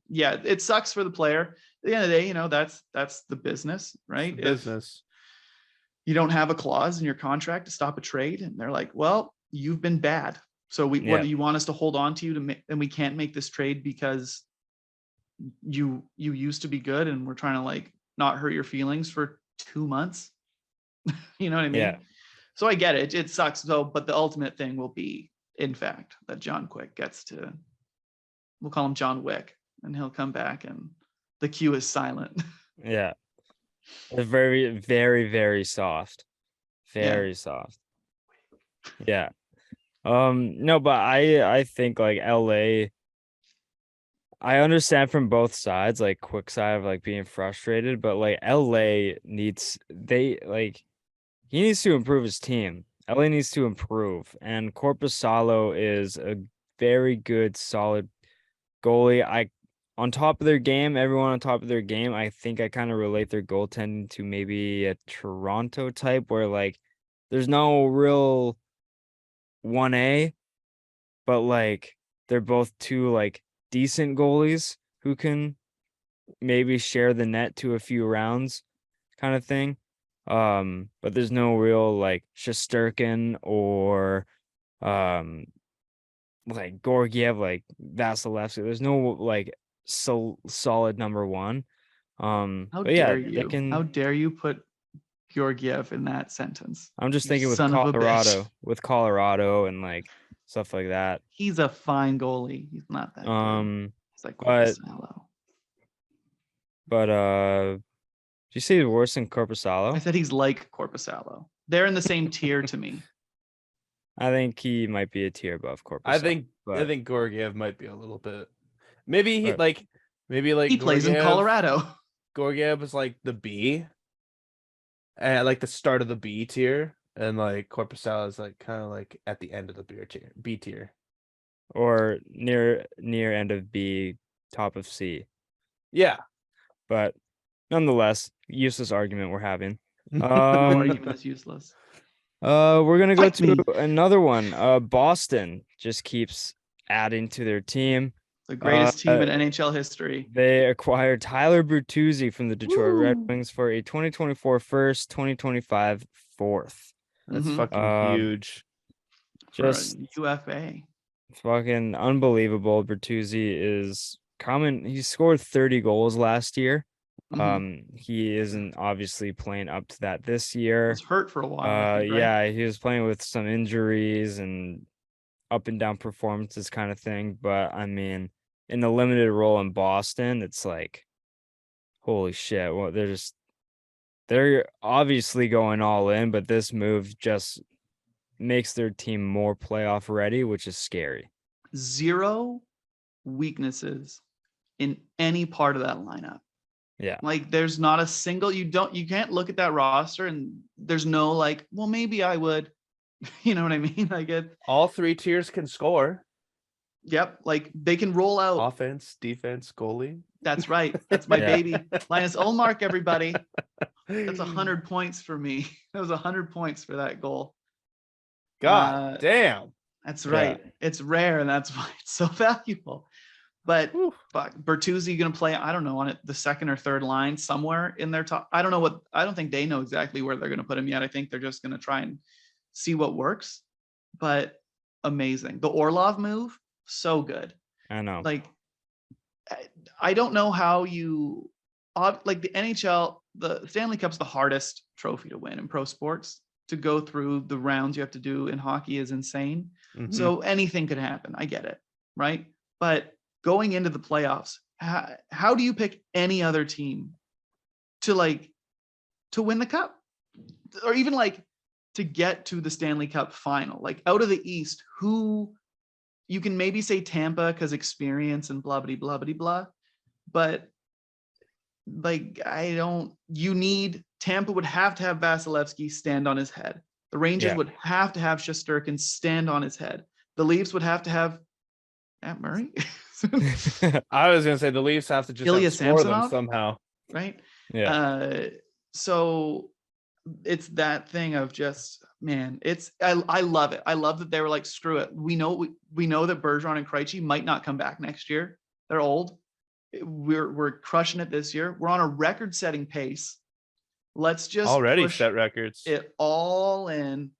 yeah, it sucks for the player. At the end of the day, you know, that's the business, right? Business. If you don't have a clause in your contract to stop a trade and they're like, well, you've been bad. So what do you want us to hold on to you and we can't make this trade because you used to be good and we're trying to like not hurt your feelings for 2 months. You know what I mean? Yeah. So I get it. It sucks though, but the ultimate thing will be, in fact, that John Quick gets to, we'll call him John Wick, and he'll come back and the queue is silent. Yeah. It's very, very, very soft. Very soft. Yeah. No, but I think like LA, I understand from both sides, like Quick side of like being frustrated, but like LA he needs to improve his team. LA needs to improve, and Korpisalo is a very good, solid goalie. On top of their game, everyone on top of their game, I think I kind of relate their goaltending to maybe a Toronto type where like there's no real 1A, but like they're both 2 like decent goalies who can maybe share the net to a few rounds kind of thing. But there's no real like Shesterkin or like Georgiev, like Vasilevsky. There's no like solid number 1. How dare you put Georgiev in that sentence? I'm just thinking with Colorado and like stuff like that. He's a fine goalie. He's not that good. It's like Korpisalo. But did you say he's worse than Korpisalo? I said he's like Korpisalo. They're in the same tier to me. I think he might be a tier above Korpisalo. I think Georgiev might be a little bit. Maybe he he plays in Colorado. Georgiev is like the B, and like the start of the B tier, and like Korpisalo is like kind of like at the end of the B tier, or near end of B, top of C. Yeah, but nonetheless, useless argument we're having. Argument is useless. We're gonna go to another one. Boston just keeps adding to their team. The greatest team in NHL history. They acquired Tyler Bertuzzi from the Detroit Red Wings for a 2024 first, 2025 fourth. That's fucking huge. Just UFA. Fucking unbelievable. Bertuzzi is coming. He scored 30 goals last year. He isn't obviously playing up to that this He year. was hurt for a while. I think, right? Yeah, he was playing with some injuries and up and down performances kind of thing. But I mean, in a limited role in Boston, it's like, holy shit. Well, they're obviously going all in, but this move just makes their team more playoff ready, which is scary. 0 weaknesses in any part of that lineup. Yeah. Like there's not a single, you can't look at that roster and there's no like, well, maybe I would, you know what I mean? Like All 3 tiers can score. Yep. Like they can roll out Offense, defense, goalie. That's right. That's my Yeah. baby. Linus Ullmark, everybody. That's 100 points for me. That was 100 points for that goal. God damn. That's right. Yeah. It's rare, and that's why it's so valuable. But Bertuzzi going to play, I don't know, on it the second or third line somewhere in their top. I don't think they know exactly where they're going to put him yet. I think they're just going to try and see what works. But amazing. The Orlov move, so good. I know. Like, I don't know how you like the NHL, the Stanley Cup's the hardest trophy to win in pro sports. To go through the rounds you have to do in hockey is insane. Mhm. So anything could happen. I get it. Right. But going into the playoffs, how do you pick any other team to win the cup, or even like to get to the Stanley Cup final? Like out of the East, who you can maybe say Tampa because experience and blah, blah, blah, blah, blah. But like, Tampa would have to have Vasilevsky stand on his head. The Rangers would have to have Shesterkin stand on his head. The Leafs would have to have Matt Murray. I was going to say the Leafs have to just Ilya outscore them Samsonov? somehow. Right. Yeah. So it's that thing of just, man, I love it. I love that they were like, screw it. We know that Bergeron and Krejci might not come back next year. They're old. We're crushing it this year. We're on a record-setting pace. Let's just Already push set records. it all in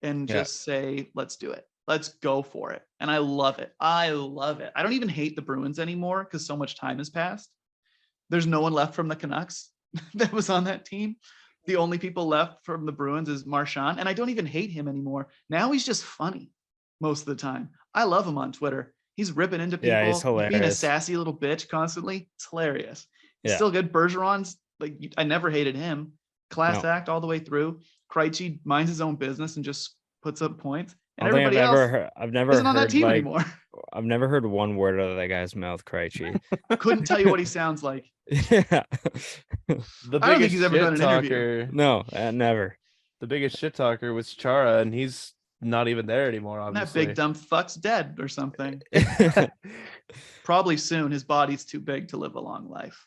and just say, let's do it. Let's go for it. And I love it. I love it. I don't even hate the Bruins anymore because so much time has passed. There's no one left from the Canucks that was on that team. The only people left from the Bruins is Marchand, and I don't even hate him anymore. Now he's just funny most of the time. I love him on Twitter. He's ripping into people. Yeah, he's hilarious. Being a sassy little bitch constantly. It's hilarious. He's still good. Bergeron's like, I never hated him. Class act all the way through. Krejci minds his own business and just puts up points. And everybody else isn't on that team anymore. I've never heard one word out of that guy's mouth, Krejci. Couldn't tell you what he sounds like. Yeah. The I don't think he's ever done an interview. No, never. The biggest shit talker was Chara, and he's not even there anymore, obviously. That big dumb fuck's dead or something. Probably soon. His body's too big to live a long life.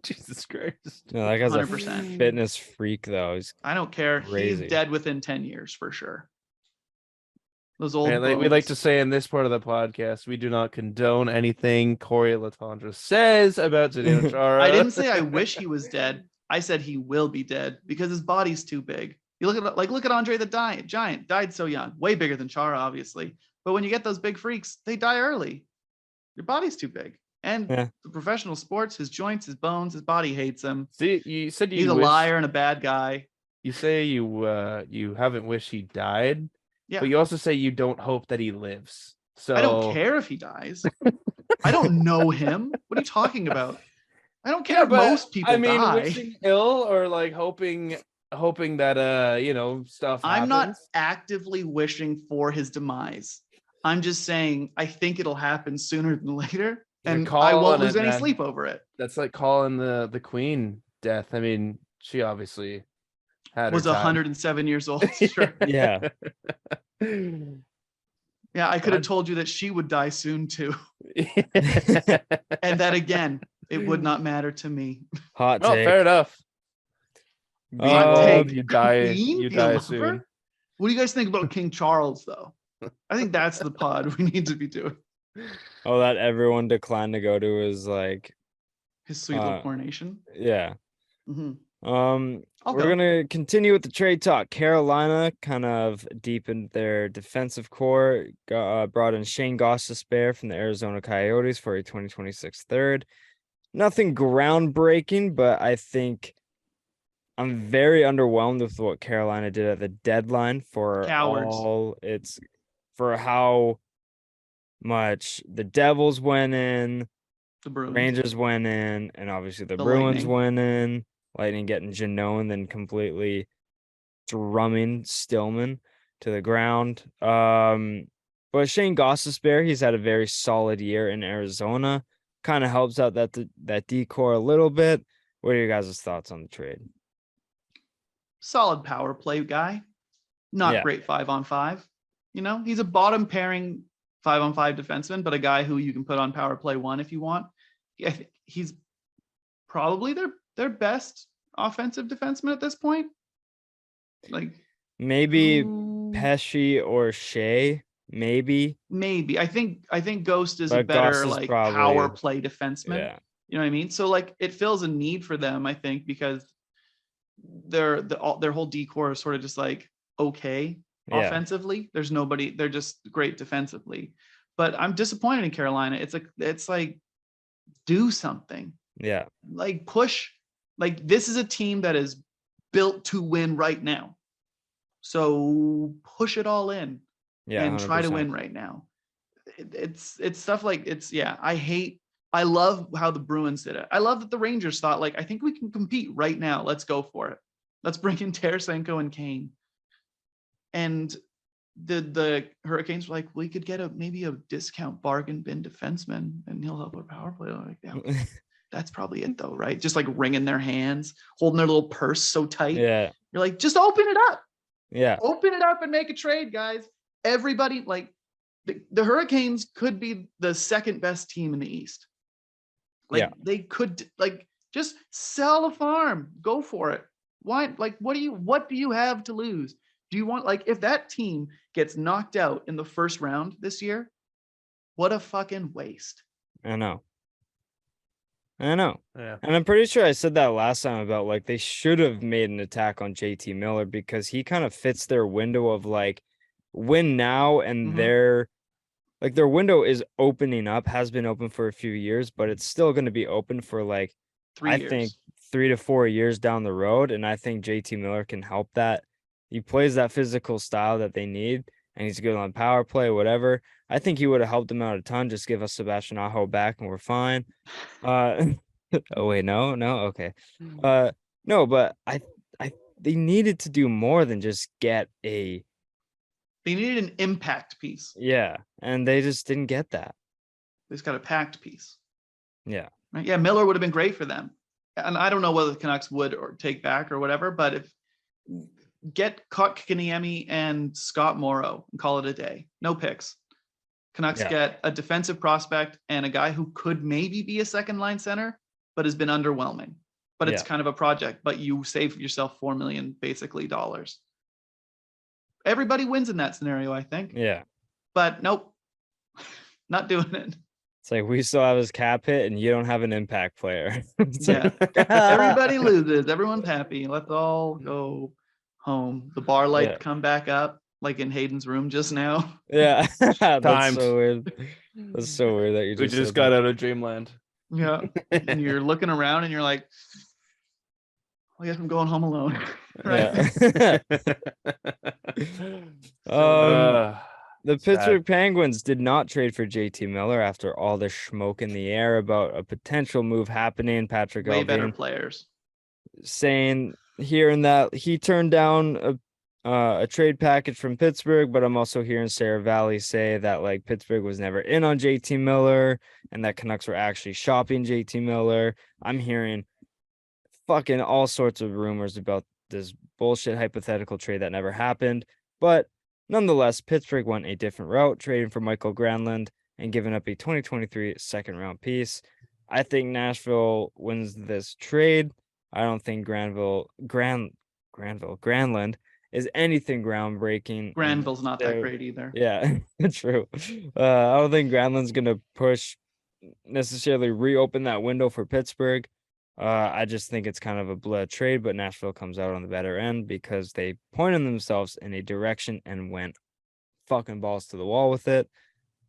Jesus Christ. No, that guy's 100%. a fitness freak, though. I don't care. Crazy. He's dead within 10 years for sure. Those old We like to say in this part of the podcast, we do not condone anything Cory Letendre says about Zdeno Chara. I didn't say I wish he was dead. I said he will be dead because his body's too big. You look at Andre the Giant, died so young, way bigger than Chara, obviously. But when you get those big freaks, they die early. Your body's too big. And the professional sports, his joints, his bones, his body hates him. See, you said he's a liar and a bad guy. You say you haven't wished he died. Yeah. But you also say you don't hope that he lives. So I don't care if he dies. I don't know him. What are you talking about? I don't care if most people die. Wishing ill or like hoping that stuff happens. I'm not actively wishing for his demise. I'm just saying I think it'll happen sooner than later, and I won't lose any sleep over it. That's like calling the Queen death. I mean, she obviously was 107 years old. Sure. Yeah. Yeah, I could have told you that she would die soon too. And that again, it would not matter to me. Hot take. Fair enough. Take. You die soon. What do you guys think about King Charles though? I think that's the pod we need to be doing. Oh, that everyone declined to go to is like his sweet little coronation. Yeah. Mm-hmm. We're gonna continue with the trade talk. Carolina kind of deepened their defensive core. Brought in Shane Gostisbehere from the Arizona Coyotes for a 2026 third. nothing groundbreaking, but I think I'm very underwhelmed with what Carolina did at the deadline Cowards. for how much the Devils went in, The Bruins. Rangers went in, and obviously the The Bruins Lightning. went in. Lightning getting Janot, then completely drumming Stillman to the ground. But Shane Gostisbehere, he's had a very solid year in Arizona. Kind of helps out that decor a little bit. What are your guys' thoughts on the trade? Solid power play guy. Not Yeah. great 5-on-5. You know, he's a bottom pairing 5-on-5 defenseman, but a guy who you can put on power play 1 if you want. Yeah, he's probably their best offensive defenseman at this point. Like Maybe Pesci or Shea, maybe. maybe. I think Ghost is a But better Goss is like probably, power play defenseman. yeah. You know what I mean? So like it fills a need for them, I think, because their whole decor is sort of just like okay Yeah. offensively. There's nobody, they're just great defensively. But I'm disappointed in Carolina. It's like do something. Yeah. Like push. Like this is a team that is built to win right now. So push it all in Yeah. and try to 100%. win right now. It's stuff like I love how the Bruins did it. I love that the Rangers thought like, I think we can compete right now. Let's go for it. Let's bring in Tarasenko and Kane. And the Hurricanes were like, we could get maybe a discount bargain bin defenseman and he'll help our power play. Like, yeah, that's probably it though, right? Just like wringing their hands, holding their little purse so tight. Yeah. You're like, just open it up. Yeah. Open it up and make a trade, guys. Everybody, like the Hurricanes could be the second best team in the East. Like Yeah. they could like just sell a farm, go for it. Why? Like, what do you have to lose? Do you want, like, if that team gets knocked out in the first round this year, what a fucking waste. I know. Yeah. And I'm pretty sure I said that last time about like they should have made an attack on JT Miller because he kind of fits their window of like win now, and Mhm. their window is opening up, has been open for a few years, but it's still going to be open for like 3 I years. think 3 to 4 years down the road. And I think JT Miller can help that. He plays that physical style that they need, and he's good on power play, whatever. I think he would have helped them out a ton. Just give us Sebastian Aho back and we're fine. Oh wait, no, okay. No, but I they needed to do more than just get a. They needed an impact piece. Yeah, and they just didn't get that. They just got a packed piece. Yeah. Right? Yeah, Miller would have been great for them. And I don't know whether the Canucks would or take back or whatever, but if get Kotkaniemi and Scott Morrow and call it a day. No picks. Canucks get a defensive prospect and a guy who could maybe be a second line center, but has been underwhelming. But it's kind of a project, but you save yourself $4 million basically dollars. Everybody wins in that scenario, I think. Yeah. But nope, not doing it. It's like we still have his cap hit and you don't have an impact player. Yeah. Everybody loses. Everyone's happy. Let's all go home. The bar light come back up like in Haydn's room just now. Yeah. That's Timed. so weird. That's so weird that you We just got out of dreamland. Yeah. And you're looking around and you're like, I guess I'm going home alone. Right? Yeah. The Sad. Pittsburgh Penguins did not trade for JT Miller after all the smoke in the air about a potential move happening. Patrick Way better Allvin players. saying here and that he turned down a trade package from Pittsburgh, but I'm also hearing Sarah Valley say that like Pittsburgh was never in on JT Miller and that Canucks were actually shopping JT Miller. I'm hearing fucking all sorts of rumors about this bullshit hypothetical trade that never happened, but nonetheless, Pittsburgh went a different route, trading for Michael Granlund and giving up a 2023 second round piece. I think Nashville wins this trade. I don't think Granlund is anything groundbreaking. Granville's not that great either. Yeah, true. I don't think Granlund's gonna necessarily reopen that window for Pittsburgh. I just think it's kind of a blood trade, but Nashville comes out on the better end because they pointed themselves in a direction and went fucking balls to the wall with it,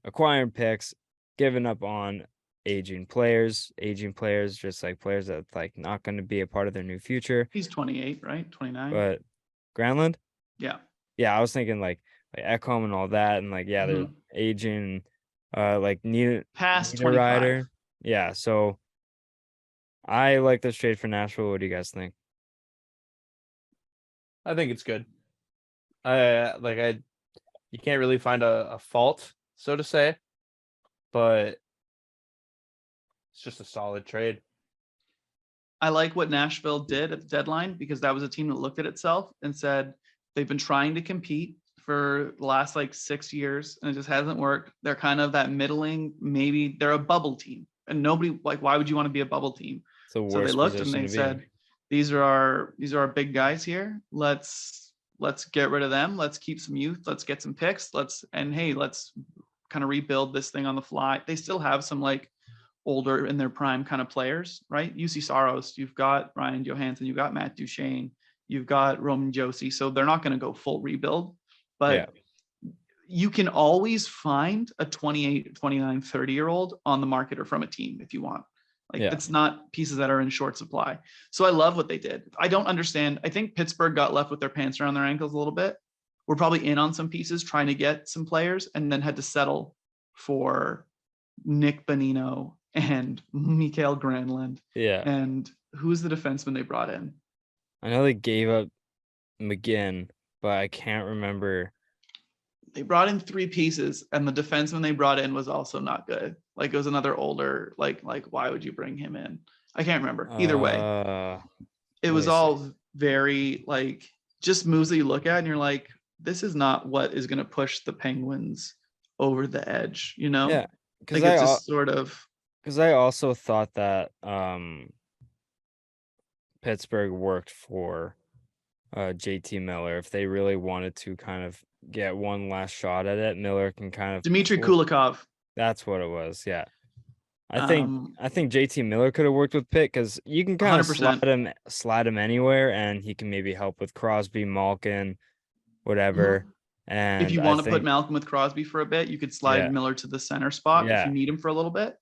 acquiring picks, giving up on aging players, just like players that like not going to be a part of their new future. He's 28, right? 29. But Granlund, Yeah. I was thinking like Ekholm and all that, and like they're aging, like Past Niederreiter. 25. Yeah, so I like this trade for Nashville. What do you guys think? I think it's good. You can't really find a fault, so to say, but it's just a solid trade. I like what Nashville did at the deadline because that was a team that looked at itself and said they've been trying to compete for the last like 6 years and it just hasn't worked. They're kind of that middling, maybe they're a bubble team and nobody like, why would you want to be a bubble team? So they looked and they said, these are our big guys here. Let's get rid of them. Let's keep some youth. Let's get some picks. Let's kind of rebuild this thing on the fly. They still have some like older in their prime kind of players, right? UC Saros, you've got Ryan Johansson, you've got Matt Duchene, you've got Roman Josi. So they're not going to go full rebuild, but you can always find a 28, 29, 30-year-old on the market or from a team if you want. Like it's not pieces that are in short supply. So I love what they did. I don't understand. I think Pittsburgh got left with their pants around their ankles a little bit. We're probably in on some pieces trying to get some players and then had to settle for Nick Bonino and Mikael Granlund. Yeah. And who's the defenseman they brought in? I know they gave up McGinn, but I can't remember. They brought in 3 pieces, and the defenseman they brought in was also not good. Like it was another older, like why would you bring him in? I can't remember. Either way, it was all very like just moves that you look at and you're like, this is not what is going to push the Penguins over the edge, you know? Yeah, because it's just sort of. Because I also thought that Pittsburgh worked for JT Miller. If they really wanted to kind of get one last shot at it, Miller can kind of Dmitry Kulikov. That's what it was. Yeah. I think JT Miller could have worked with Pitt because you can kind 100%. of slide him anywhere and he can maybe help with Crosby, Malkin, whatever. And if you want to put Malcolm with Crosby for a bit, you could slide Miller to the center spot if you need him for a little bit.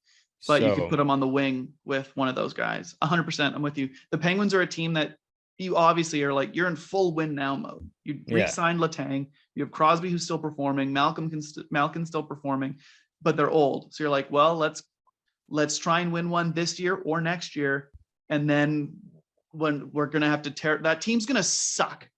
But you could put him on the wing with one of those guys. 100%. I'm with you. The Penguins are a team that you obviously are like, you're in full win now mode. You re-signed Letang. You have Crosby who's still performing. Malkin's still performing, but they're old. So you're like, well, let's try and win one this year or next year. And then when we're going to have to tear, that team's going to suck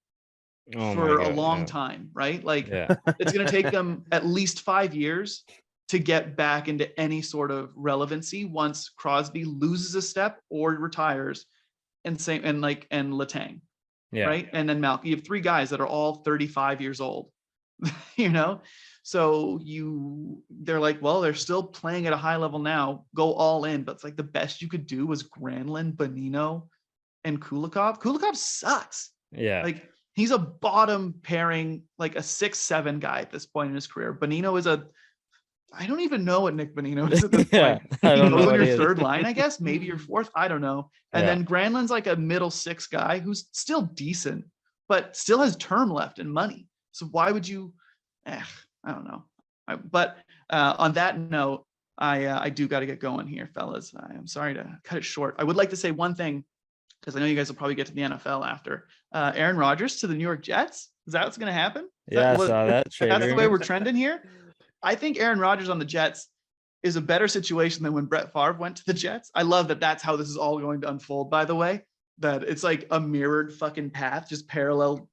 for a long time, right? Like it's going to take them at least 5 years to get back into any sort of relevancy once Crosby loses a step or retires, and Letang, right? And then Malcolm. You have 3 guys that are all 35 years old, you know. So they're like, well, they're still playing at a high level now. Go all in, but it's like the best you could do was Granlund, Bonino, and Kulikov. Kulikov sucks. Yeah, like he's a bottom pairing, like a 6-7 guy at this point in his career. Bonino is I don't even know what Nick Bonino is at this point. I don't know on your third line, I guess, maybe your fourth. I don't know. And then Granlund's like a middle 6 guy who's still decent, but still has term left and money. So why would you? I don't know. But on that note, I do got to get going here, fellas. I am sorry to cut it short. I would like to say one thing because I know you guys will probably get to the NFL after. Aaron Rodgers to the New York Jets. Is that what's going to happen? I saw that. That's the way we're trending here. I think Aaron Rodgers on the Jets is a better situation than when Brett Favre went to the Jets. I love that that's how this is all going to unfold, by the way, that it's like a mirrored fucking path, just parallel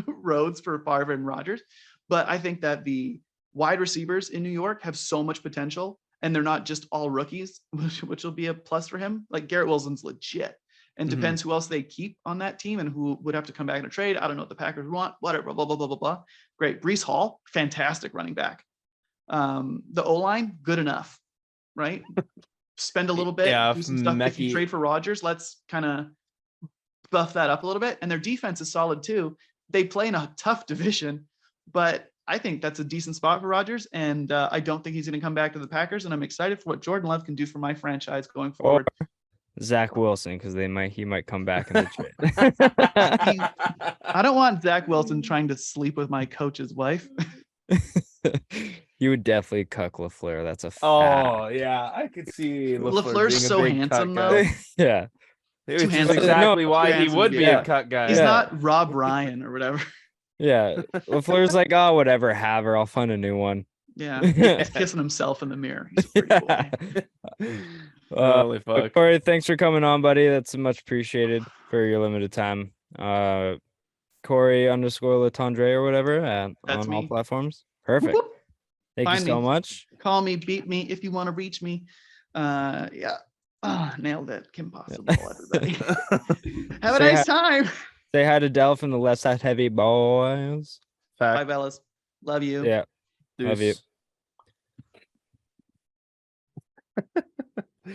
roads for Favre and Rodgers. But I think that the wide receivers in New York have so much potential, and they're not just all rookies, which will be a plus for him. Like Garrett Wilson's legit. And depends who else they keep on that team and who would have to come back in a trade. I don't know what the Packers want, whatever, blah, blah, blah, blah, blah. Great. Breece Hall, fantastic running back. The O-line, good enough, right? Spend a little bit, do some stuff. If you trade for Rodgers, let's kind of buff that up a little bit. And their defense is solid too. They play in a tough division, but I think that's a decent spot for Rodgers. And I don't think he's going to come back to the Packers. And I'm excited for what Jordan Love can do for my franchise going forward. Zach Wilson, because he might come back in the trade. I don't want Zach Wilson trying to sleep with my coach's wife. You would definitely cuck Lafleur. That's a fact. Oh yeah, I could see Lafleur Lafleur's being a so big handsome, cut though. guy. Yeah. Too Which is handsome. exactly No, why too he handsome would to be be a Yeah. cut guy. He's Yeah. not Rob Ryan or whatever. Yeah. Lafleur's like, oh, whatever, have her. I'll find a new one. Yeah, he's kissing himself in the mirror. He's a pretty boy. Holy fuck. Cory, thanks for coming on, buddy. That's much appreciated for your limited time. Cory _ Letendre or whatever That's on all me. platforms. Whoop, Perfect. whoop. Thank Find you so me. much. Call me, beat me if you want to reach me. Yeah. Nailed it. Kim Possible, everybody. Have a Say nice time. Say hi to Del from the Left Side Heavy Boys. Bye, Fact. Bellas. Love you. Yeah. Love you. Deuce.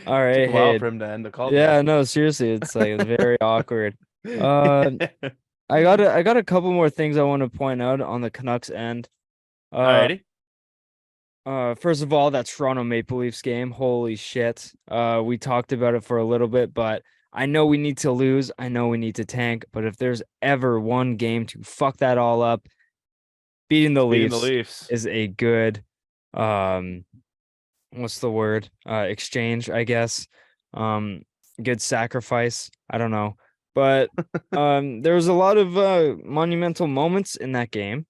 All right. Took a while Hey. for him to end the call. Yeah, no, seriously, it's like very awkward. I got a couple more things I want to point out on the Canucks end. Alrighty. First of all, that Toronto Maple Leafs game, holy shit. We talked about it for a little bit, but I know we need to lose. I know we need to tank, but if there's ever one game to fuck that all up, beating the Leafs is a good what's the word? Exchange, I guess. Good sacrifice. I don't know. But there was a lot of monumental moments in that game.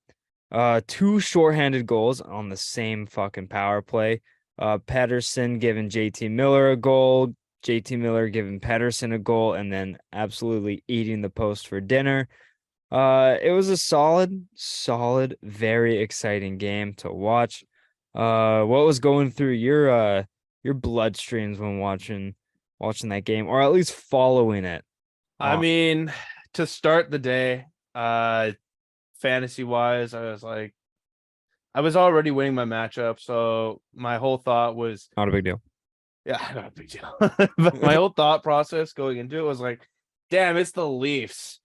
2 shorthanded goals on the same fucking power play. Pettersson giving JT Miller a goal, JT Miller giving Pettersson a goal, and then absolutely eating the post for dinner. It was a solid, very exciting game to watch. What was going through your bloodstreams when watching that game, or at least following it? I mean, to start the day, fantasy wise, I was already winning my matchup, so my whole thought was Not a big deal. yeah, not a big deal. But my whole thought process going into it was like, damn, it's the Leafs.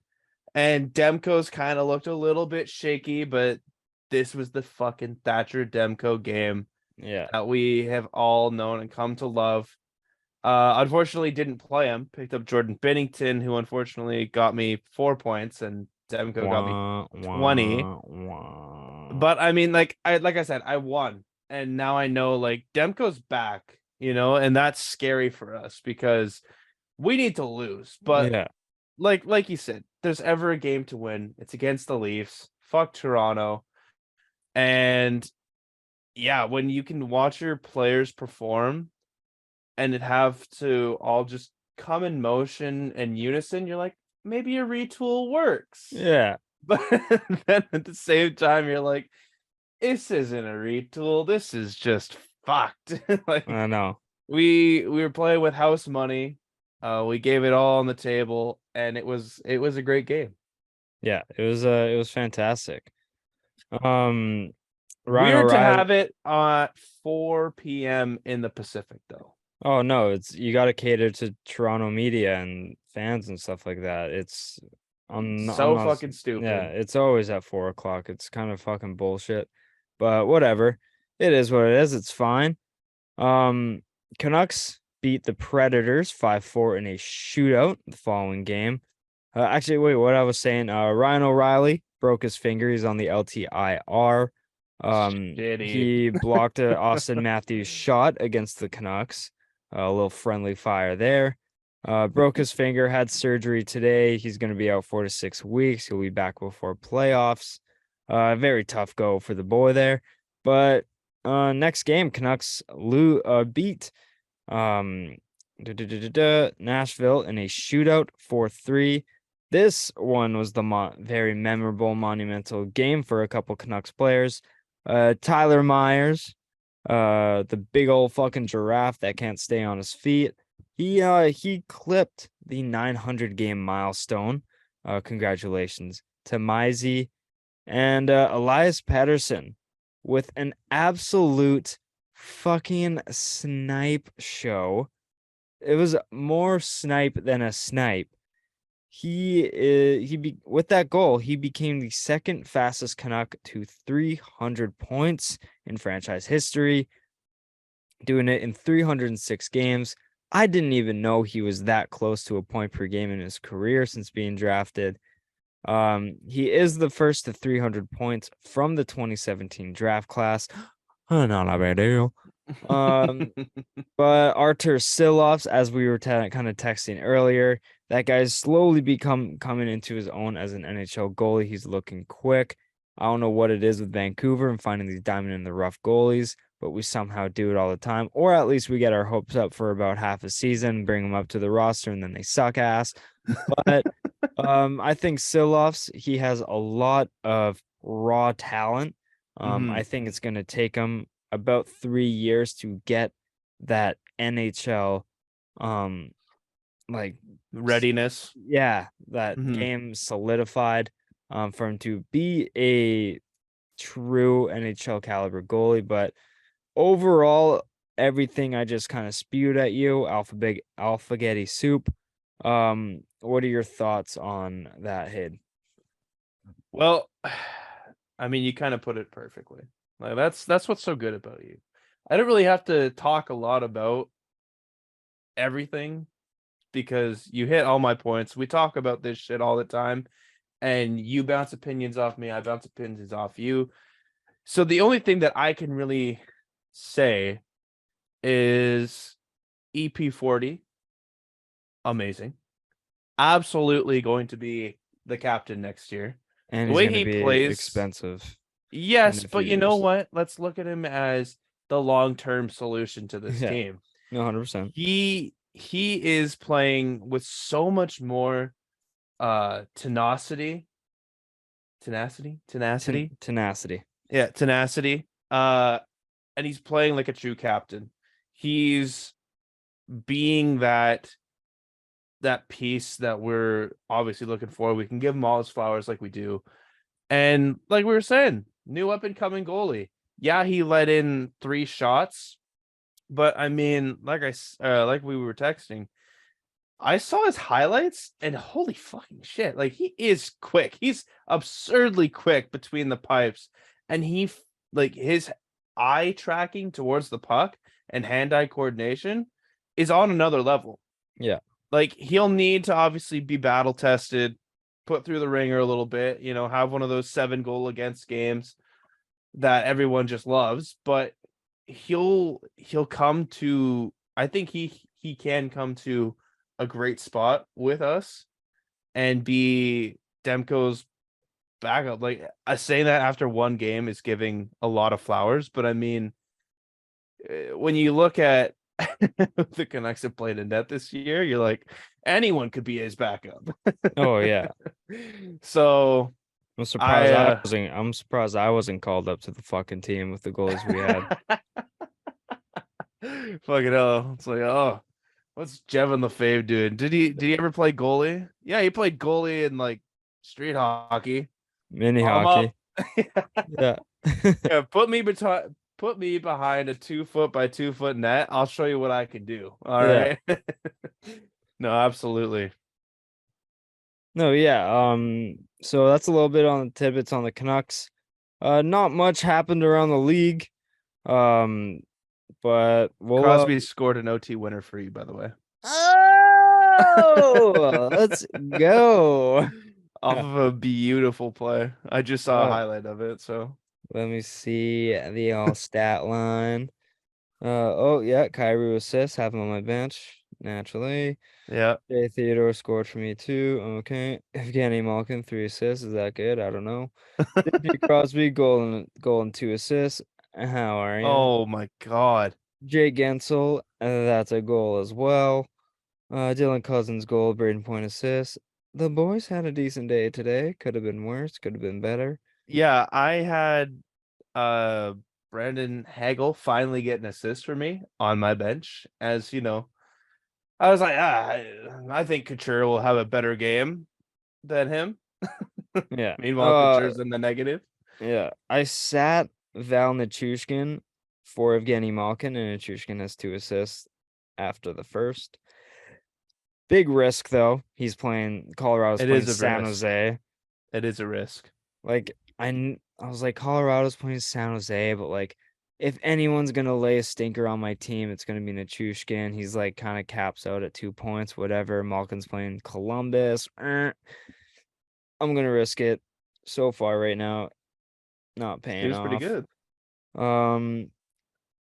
And Demko's kind of looked a little bit shaky, but this was the fucking Thatcher Demko game Yeah. that we have all known and come to love. Unfortunately didn't play him. Picked up Jordan Binnington, who unfortunately got me 4 points, and Demko got me 20. But I mean, like I said, I won, and now I know like Demko's back, and that's scary for us because we need to lose. But yeah. like you said, there's ever a game to win. It's against the Leafs. Fuck Toronto. And yeah, when you can watch your players perform and it have to all just come in motion and unison, you're like, maybe a retool works. Yeah. But then at the same time, you're like, this isn't a retool. This is just fucked. Like, I know. we were playing with house money. We gave it all on the table, and it was a great game. Yeah, it was fantastic. Ryan Weird to O'Reilly. have it at 4 p.m. in the Pacific, though. Oh no, you got to cater to Toronto media and fans and stuff like that. It's I'm not, Fucking stupid. Yeah, it's always at 4 o'clock. It's kind of fucking bullshit, but whatever. It is what it is. It's fine. Canucks beat the Predators 5-4 in a shootout the following game. Actually, wait, what I was saying, Ryan O'Reilly broke his finger. He's on the LTIR. Shitty. He blocked a Austin Matthews shot against the Canucks. A little friendly fire there. Broke his finger, had surgery today. He's going to be out 4 to 6 weeks. He'll be back before playoffs. Very tough go for the boy there. But next game, Canucks beat Nashville in a shootout 4-3. This one was the very memorable, monumental game for a couple Canucks players. Tyler Myers, the big old fucking giraffe that can't stay on his feet. He clipped the 900 game milestone. Congratulations to Mizey and Elias Pettersson with an absolute fucking snipe show. It was more snipe than a snipe. With that goal, he became the second fastest Canuck to 300 points in franchise history, doing it in 306 games. I didn't even know he was that close to a point per game in his career since being drafted. He is the first to 300 points from the 2017 draft class. Not a big deal. But Artur Silovs, as we were kind of texting earlier, that guy's slowly coming into his own as an NHL goalie. He's looking quick. I don't know what it is with Vancouver and finding these diamond in the rough goalies, but we somehow do it all the time. Or at least we get our hopes up for about half a season, bring them up to the roster, and then they suck ass. But I think Silovs, he has a lot of raw talent. I think it's going to take him about 3 years to get that NHL like Readiness. yeah, that game solidified for him to be a true NHL caliber goalie. But overall, everything I just kind of spewed at you, alphagetti soup. What are your thoughts on that, Hid? Well, I mean, you kind of put it perfectly. Like that's what's so good about you. I don't really have to talk a lot about everything because you hit all my points. We talk about this shit all the time, and you bounce opinions off me, I bounce opinions off you. So the only thing that I can really say is EP40, amazing. Absolutely going to be the captain next year. And The he's way going to he be plays, expensive. yes, a but few you know years. what? Let's look at him as the long-term solution to this Yeah. team. No, 100%. He is playing with so much more tenacity. Tenacity. Yeah, tenacity. And he's playing like a true captain. He's being that piece that we're obviously looking for. We can give him all his flowers like we do. And like we were saying, new up and coming goalie. Yeah, he let in 3 shots, but I mean, like we were texting, I saw his highlights and holy fucking shit. Like he is quick. He's absurdly quick between the pipes, and like his eye tracking towards the puck and hand-eye coordination is on another level. Yeah. Like he'll need to obviously be battle tested, put through the ringer a little bit, have one of those 7 goal against games that everyone just loves, but he'll come to, I think he can come to a great spot with us and be Demko's backup. Like saying that after one game is giving a lot of flowers, but I mean, when you look at the Canucks have played in net this year, you're like, anyone could be his backup. Oh yeah. So I'm surprised I wasn't called up to the fucking team with the goalies we had. Fucking hell. It's like, oh, what's Jevon the Fave doing? Did he ever play goalie? Yeah, he played goalie in like street hockey. Mini hockey. Yeah. Yeah, put me behind a 2 foot by 2 foot net. I'll show you what I can do. All right. No, absolutely. No, yeah. So that's a little bit on the tidbits on the Canucks. Not much happened around the league. But we'll Crosby scored an OT winner for you, by the way. Oh, let's go. Off of a beautiful play. I just saw a highlight of it, so let me see the all stat line. Oh yeah, Kyrie assists, have him on my bench naturally. yeah. Jay Theodore scored for me too. Okay, Evgeny Malkin 3 assists. Is that good? I don't know. Sidney Crosby goal and 2 assists. How are you? Oh my god. Jay Gensel, that's a goal as well. Dylan Cousins goal, Braden Point assist. The boys had a decent day today. Could have been worse. Could have been better. Yeah, I had Brandon Hagel finally get an assist for me on my bench. As you know, I was like, I think Couture will have a better game than him. Yeah. Meanwhile, Couture's in the negative. Yeah. I sat Val Nichushkin for Evgeny Malkin, and Nichushkin has 2 assists after the first. Big risk, though. He's playing Colorado's playing San Jose. It is a risk. Like, I was like, Colorado's playing San Jose, but like, if anyone's gonna lay a stinker on my team, it's gonna be Nichushkin. He's like kind of caps out at 2 points, whatever. Malkin's playing Columbus. I'm gonna risk it. So far right now, not paying He was off. pretty good.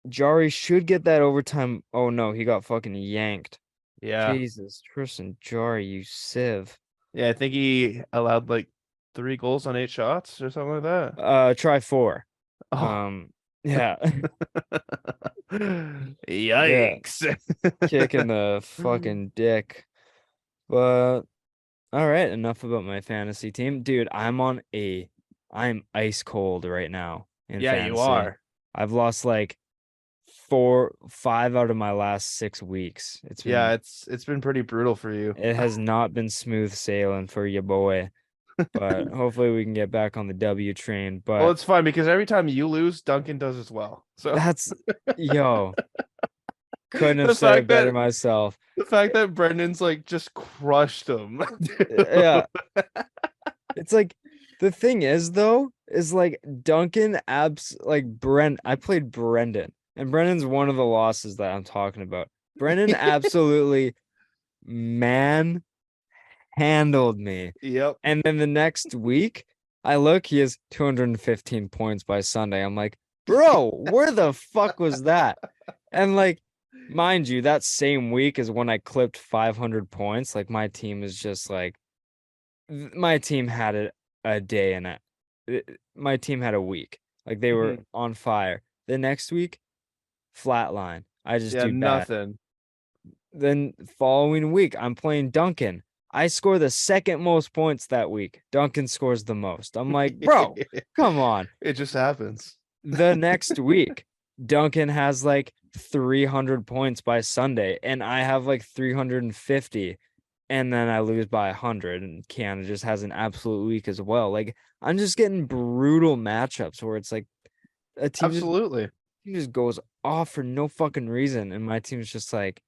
Jari should get that overtime. Oh no, he got fucking yanked. Yeah. Jesus, Tristan Jari, you sieve. Yeah, I think he allowed like 3 goals on 8 shots or something like that. Try 4. Oh. Yeah. Yeah. Yikes. Kicking the fucking dick. But all right, enough about my fantasy team. Dude, I'm ice cold right now in Yeah, you fantasy. are. I've lost like 5 out of my last 6 weeks. Yeah, it's been pretty brutal for you. It has not been smooth sailing for your boy. But hopefully we can get back on the W train. Well, But it's fun because every time you lose, Duncan does as well. So that's yo, couldn't have the said it fact better that myself. the fact that Brendan's like just crushed him. Yeah. It's like the thing is though, is like Duncan I played Brendan, and Brendan's one of the losses that I'm talking about. Brendan absolutely man handled me. Yep. And then the next week, I look, he has 215 points by Sunday. I'm like, bro, where the fuck was that? And like, mind you, that same week is when I clipped 500 points. Like, my team is just like, my team had a day in it. My team had a week. Like, they were on fire. The next week, flatline. I just Yeah, do bad. nothing. Then following week, I'm playing Duncan. I score the second most points that week. Duncan scores the most. I'm like, bro, come on. It just happens. The next week, Duncan has like 300 points by Sunday, and I have like 350. And then I lose by 100, and Kiana just has an absolute week as well. Like, I'm just getting brutal matchups where it's like a team Absolutely. just goes off for no fucking reason, and my team's just like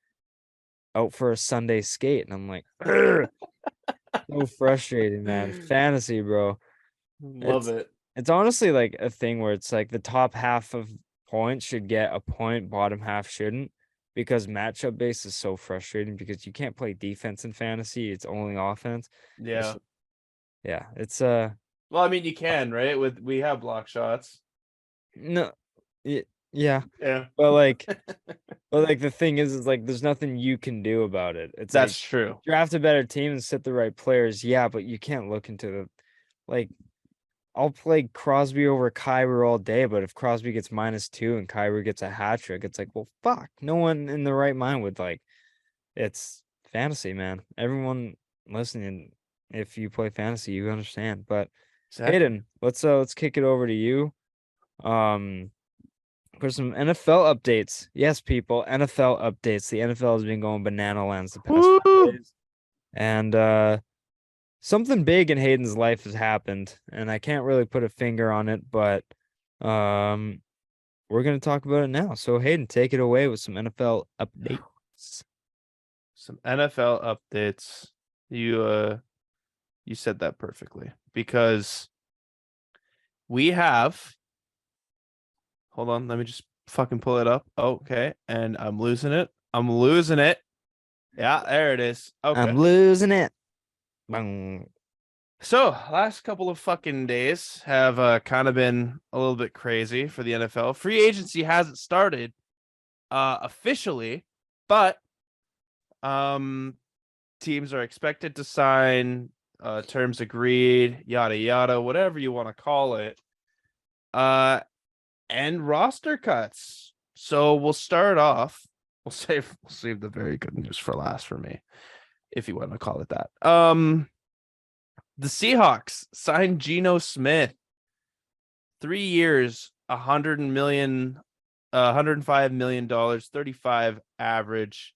out for a Sunday skate, and I'm like, so frustrating, man. Fantasy, bro. Love it. It's honestly like a thing where it's like the top half of points should get a point, bottom half shouldn't, because matchup base is so frustrating because you can't play defense in fantasy. It's only offense. Yeah. It's Well, I mean, you can, right? We have block shots. no, yeah, Yeah. but like, the thing is like there's nothing you can do about it. It's That's like true. draft a better team and sit the right players. Yeah, but you can't look into the like. I'll play Crosby over Kyrie all day, but if Crosby gets -2 and Kyrie gets a hat trick, it's like, well, fuck. No one in the right mind would like. It's fantasy, man. Everyone listening, if you play fantasy, you understand. But Exactly. Hayden, let's kick it over to you. For some NFL updates. Yes, people, NFL updates. The NFL has been going banana lands the past 5 days. And something big in Hayden's life has happened, and I can't really put a finger on it, but we're gonna talk about it now. So Hayden, take it away with some NFL updates. Some NFL updates. You said that perfectly because we have. Hold on, let me just fucking pull it up. Okay, and I'm losing it. Yeah, there it is. Okay. I'm losing it. Boom. So, last couple of fucking days have kind of been a little bit crazy for the NFL. Free agency hasn't started officially, but teams are expected to sign terms agreed, yada yada, whatever you want to call it. And roster cuts. So we'll start off. We'll save the very good news for last for me, if you want to call it that. The Seahawks signed Geno Smith. 3 years, $105 million, 35 average.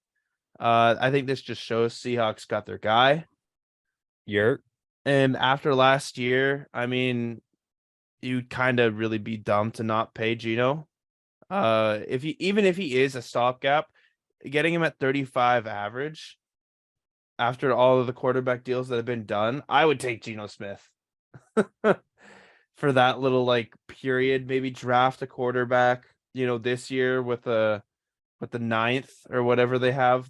I think this just shows Seahawks got their guy. And after last year, I mean, you'd kind of really be dumb to not pay Geno. Even if he is a stopgap, getting him at 35 average after all of the quarterback deals that have been done, I would take Geno Smith for that little like period. Maybe draft a quarterback, this year with the 9th or whatever they have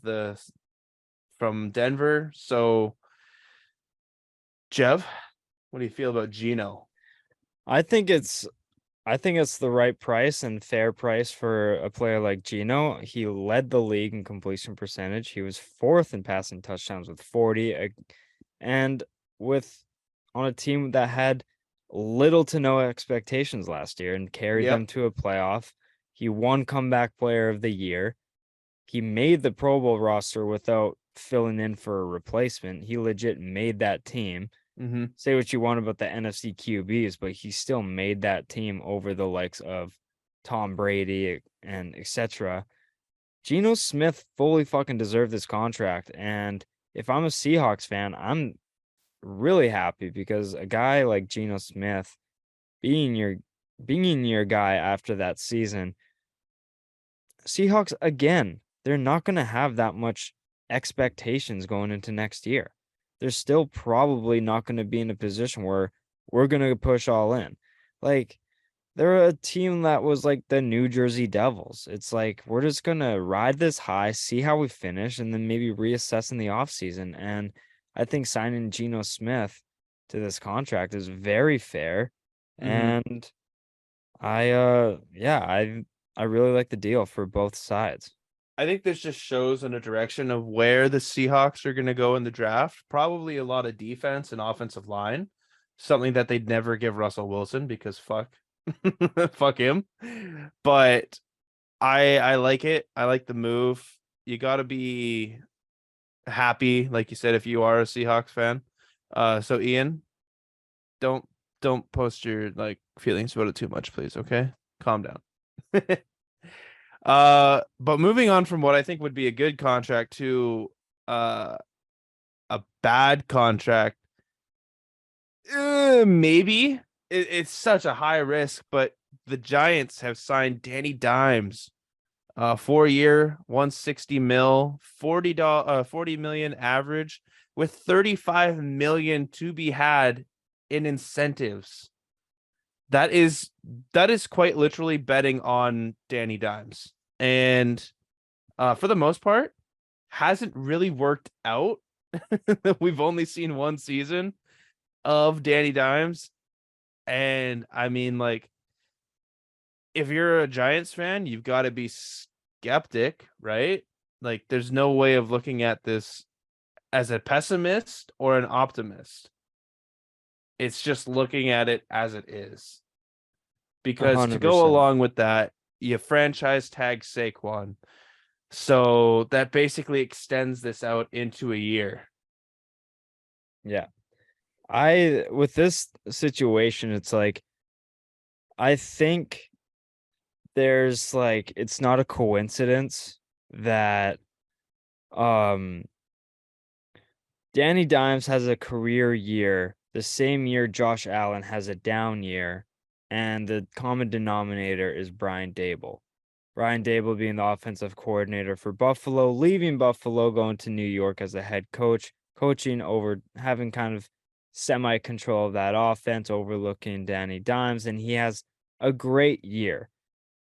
from Denver. So, Jeff, what do you feel about Geno? I think it's I think it's the right price and fair price for a player like Gino. He led the league in completion percentage. He was fourth in passing touchdowns with 40, and with on a team that had little to no expectations last year and carried Yep. them to a playoff. He won comeback player of the year. He made the Pro Bowl roster without filling in for a replacement. He legit made that team. Mm-hmm. Say what you want about the NFC QBs, but he still made that team over the likes of Tom Brady and etc. Geno Smith fully fucking deserved this contract. And if I'm a Seahawks fan, I'm really happy because a guy like Geno Smith being your guy after that season, Seahawks again, they're not going to have that much expectations going into next year. They're still probably not going to be in a position where we're going to push all in. Like, they're a team that was like the New Jersey Devils. It's like we're just going to ride this high, see how we finish, and then maybe reassess in the offseason. And I think signing Geno Smith to this contract is very fair. Mm-hmm. And I really like the deal for both sides. I think this just shows in a direction of where the Seahawks are going to go in the draft. Probably a lot of defense and offensive line, something that they'd never give Russell Wilson because fuck, fuck him. But I like it. I like the move. You got to be happy, like you said, if you are a Seahawks fan. So Ian, don't post your like feelings about it too much, please. Okay, calm down. But moving on from what I think would be a good contract to uh a bad contract, maybe it's such a high risk, but the Giants have signed Danny Dimes, 4 year, 160 mil, 40 million average, with 35 million to be had in incentives. That is quite literally betting on Danny Dimes. And for the most part, hasn't really worked out. We've only seen one season of Danny Dimes. And I mean, like, if you're a Giants fan, you've got to be skeptic, right? Like, there's no way of looking at this as a pessimist or an optimist. It's just looking at it as it is. Because to go 100%. along with that, you franchise tag Saquon. So that basically extends this out into a year. Yeah. With this situation, it's like, I think there's like, it's not a coincidence that, Danny Dimes has a career year, the same year Josh Allen has a down year, and the common denominator is Brian Daboll. Brian Daboll being the offensive coordinator for Buffalo, leaving Buffalo, going to New York as a head coach, coaching over, having kind of semi control of that offense, overlooking Danny Dimes, and he has a great year,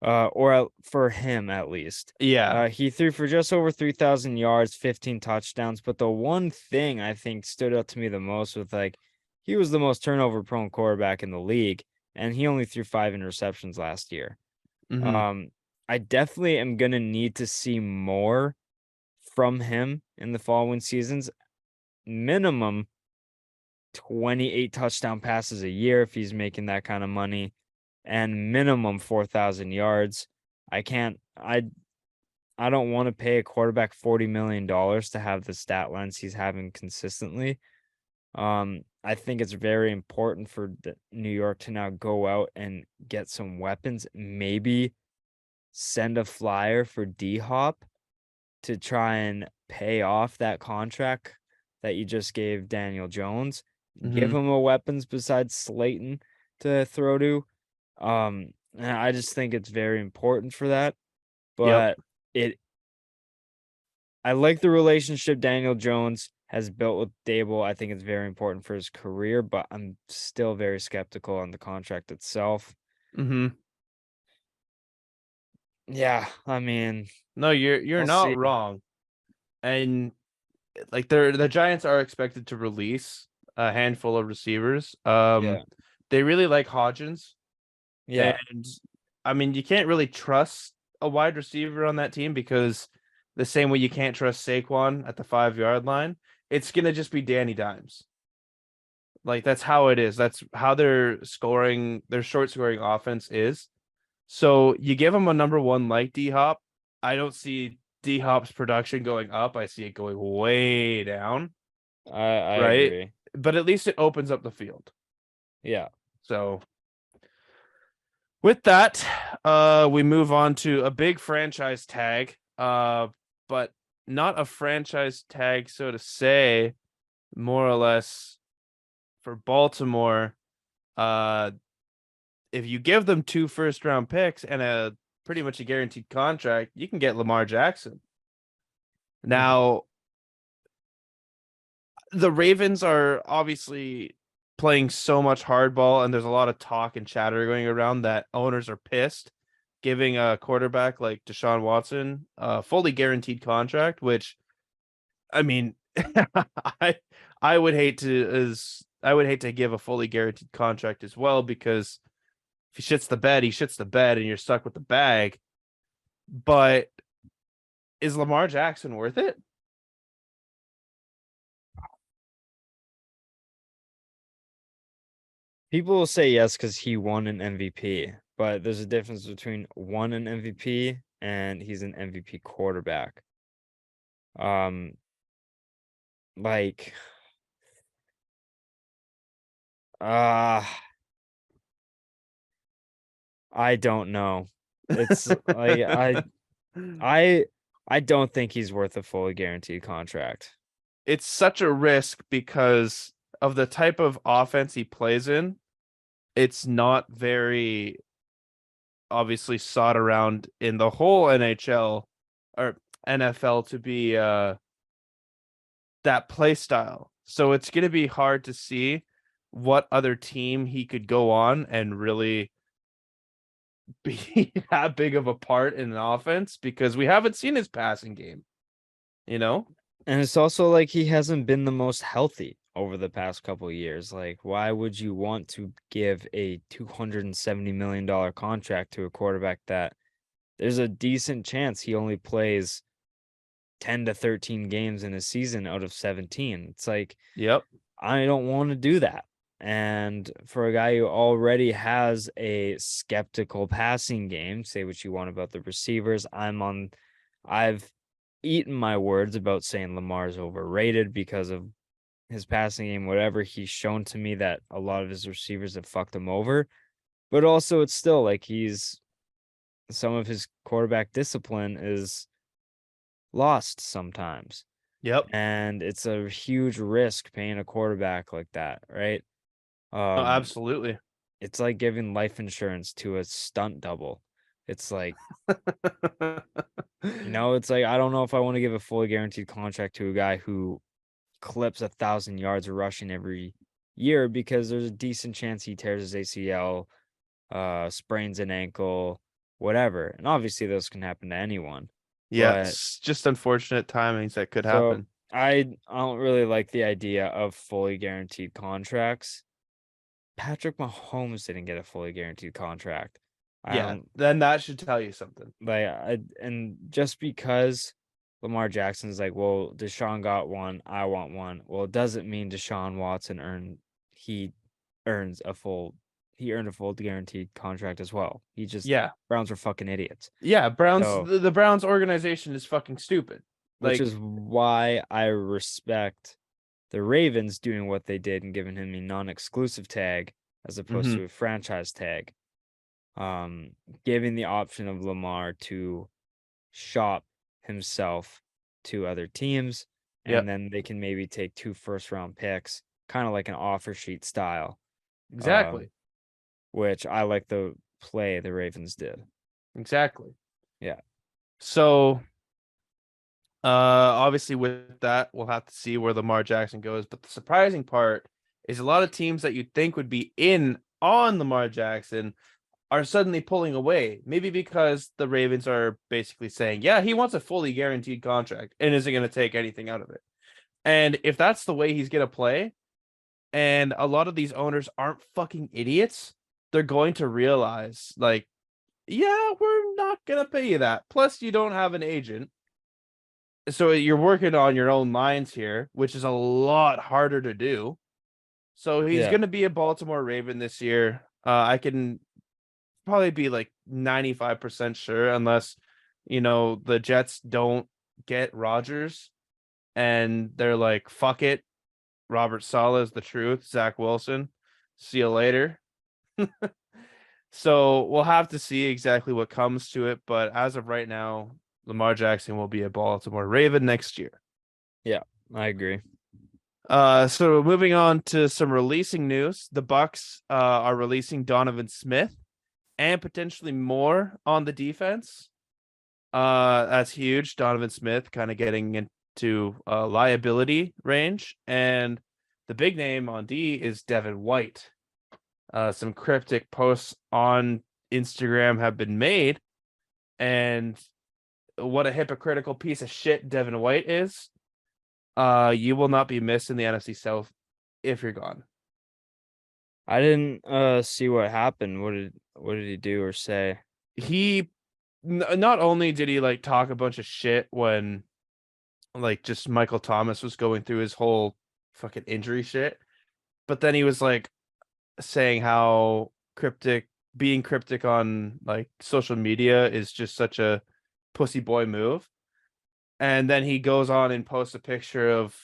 for him at least. Yeah. He threw for just over 3,000 yards, 15 touchdowns. But the one thing I think stood out to me the most was like he was the most turnover prone quarterback in the league, and he only threw 5 interceptions last year. Mm-hmm. I definitely am gonna need to see more from him in the following seasons. Minimum 28 touchdown passes a year if he's making that kind of money, and minimum 4,000 yards. I don't want to pay a quarterback $40 million to have the stat lines he's having consistently. I think it's very important for New York to now go out and get some weapons. Maybe send a flyer for D-Hop to try and pay off that contract that you just gave Daniel Jones. Give Mm-hmm. him a weapons besides Slayton to throw to. And I just think it's very important for that. Yep. But I like the relationship Daniel Jones has built with Dable. I think it's very important for his career, but I'm still very skeptical on the contract itself. Mm-hmm. Yeah, I mean, No, you're we'll not see. wrong. And like the Giants are expected to release a handful of receivers. Yeah, They really like Hodgins. Yeah. And I mean, you can't really trust a wide receiver on that team because the same way you can't trust Saquon at the 5-yard line, it's gonna just be Danny Dimes. Like that's how it is. That's how their short scoring offense is. So you give him a number one like D Hop. I don't see D Hop's production going up. I see it going way down. I Right. agree. But at least it opens up the field. Yeah. So with that, we move on to a big franchise tag. But not a franchise tag, so to say, more or less for Baltimore. If you give them 2 first-round picks and a pretty much a guaranteed contract, you can get Lamar Jackson. Now, the Ravens are obviously playing so much hardball, and there's a lot of talk and chatter going around that owners are pissed giving a quarterback like Deshaun Watson a fully guaranteed contract, which, I mean, I I would hate to give a fully guaranteed contract as well, because if he shits the bed, he shits the bed, and you're stuck with the bag. But is Lamar Jackson worth it? People will say yes because he won an MVP, but there's a difference between won an MVP and he's an MVP quarterback. Um, like, uh, I don't know. It's like I don't think he's worth a fully guaranteed contract. It's such a risk because of the type of offense he plays in. It's not very obviously sought around in the whole NHL or NFL to be that play style. So it's going to be hard to see what other team he could go on and really be that big of a part in an offense, because we haven't seen his passing game, you know? And it's also like he hasn't been the most healthy over the past couple of years. Like, why would you want to give a $270 million contract to a quarterback that there's a decent chance he only plays 10 to 13 games in a season out of 17? It's like, Yep. I don't want to do that. And for a guy who already has a skeptical passing game, say what you want about the receivers. I've eaten my words about saying Lamar's overrated because of his passing game, whatever. He's shown to me that a lot of his receivers have fucked him over. But also it's still like some of his quarterback discipline is lost sometimes. Yep. And it's a huge risk paying a quarterback like that, right? Oh, absolutely. It's like giving life insurance to a stunt double. It's like, it's like, I don't know if I want to give a fully guaranteed contract to a guy who clips 1,000 yards of rushing every year, because there's a decent chance he tears his ACL, sprains an ankle, whatever. And obviously those can happen to anyone. Yeah, it's just unfortunate timings that could So happen. I don't really like the idea of fully guaranteed contracts. Patrick Mahomes didn't get a fully guaranteed contract. Then that should tell you something. And just because Lamar Jackson's like, well, Deshaun got one, I want one. Well, it doesn't mean Deshaun Watson earned a full guaranteed contract as well. Browns are fucking idiots. Yeah, So, the Browns organization is fucking stupid. Which is why I respect the Ravens doing what they did and giving him a non-exclusive tag as opposed to a franchise tag. Giving the option of Lamar to shop himself to other teams, and then they can maybe take 2 first-round picks, kind of like an offer sheet style. Exactly. Which I like the play the Ravens did. Exactly. Yeah. So obviously with that, we'll have to see where Lamar Jackson goes. But the surprising part is a lot of teams that you'd think would be in on Lamar Jackson are suddenly pulling away. Maybe because the Ravens are basically saying, yeah, he wants a fully guaranteed contract and isn't going to take anything out of it. And if that's the way he's going to play, and a lot of these owners aren't fucking idiots, they're going to realize, like, yeah, we're not gonna pay you that. Plus, you don't have an agent, so you're working on your own lines here, which is a lot harder to do. So he's Yeah. gonna be a Baltimore Raven this year. I can probably be like 95% sure, unless the Jets don't get Rodgers and they're like, fuck it. Robert Saleh is the truth. Zach Wilson. See you later. So we'll have to see exactly what comes to it. But as of right now, Lamar Jackson will be a Baltimore Raven next year. Yeah, I agree. So moving on to some releasing news, the Bucks are releasing Donovan Smith and potentially more on the defense. That's huge. Donovan Smith kind of getting into liability range, and the big name on D is Devin White. Some cryptic posts on Instagram have been made, and what a hypocritical piece of shit Devin White is. You will not be missed in the NFC South if you're gone. I didn't see what happened. What did he do or say? He not only did he like talk a bunch of shit when like just Michael Thomas was going through his whole fucking injury shit, but then he was like saying how being cryptic on like social media is just such a pussy boy move. And then he goes on and posts a picture of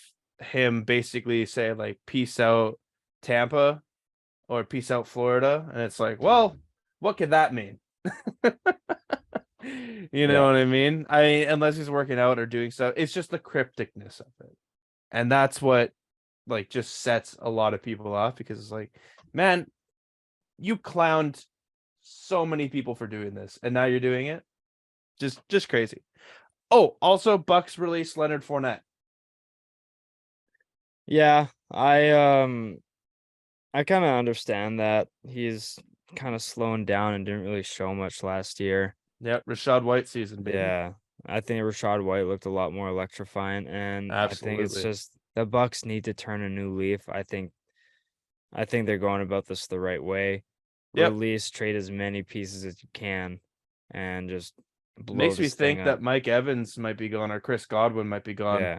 him basically saying like peace out Tampa or peace out Florida. And it's like, well, what could that mean? You know Yeah. what I mean? Unless he's working out or doing stuff, it's just the crypticness of it. And that's what like just sets a lot of people off, because it's like, man, you clowned so many people for doing this, and now you're doing it. Just crazy. Oh, also Bucks released Leonard Fournette. Yeah, I kind of understand that. He's kind of slowing down and didn't really show much last year. Yep, Rashad White season, baby. Yeah, I think Rashad White looked a lot more electrifying, and I think it's Absolutely. just the Bucks need to turn a new leaf. I think they're going about this the right way. Yep. Release, trade as many pieces as you can, and just blow Makes me this thing think up. that Mike Evans might be gone or Chris Godwin might be gone. Yeah,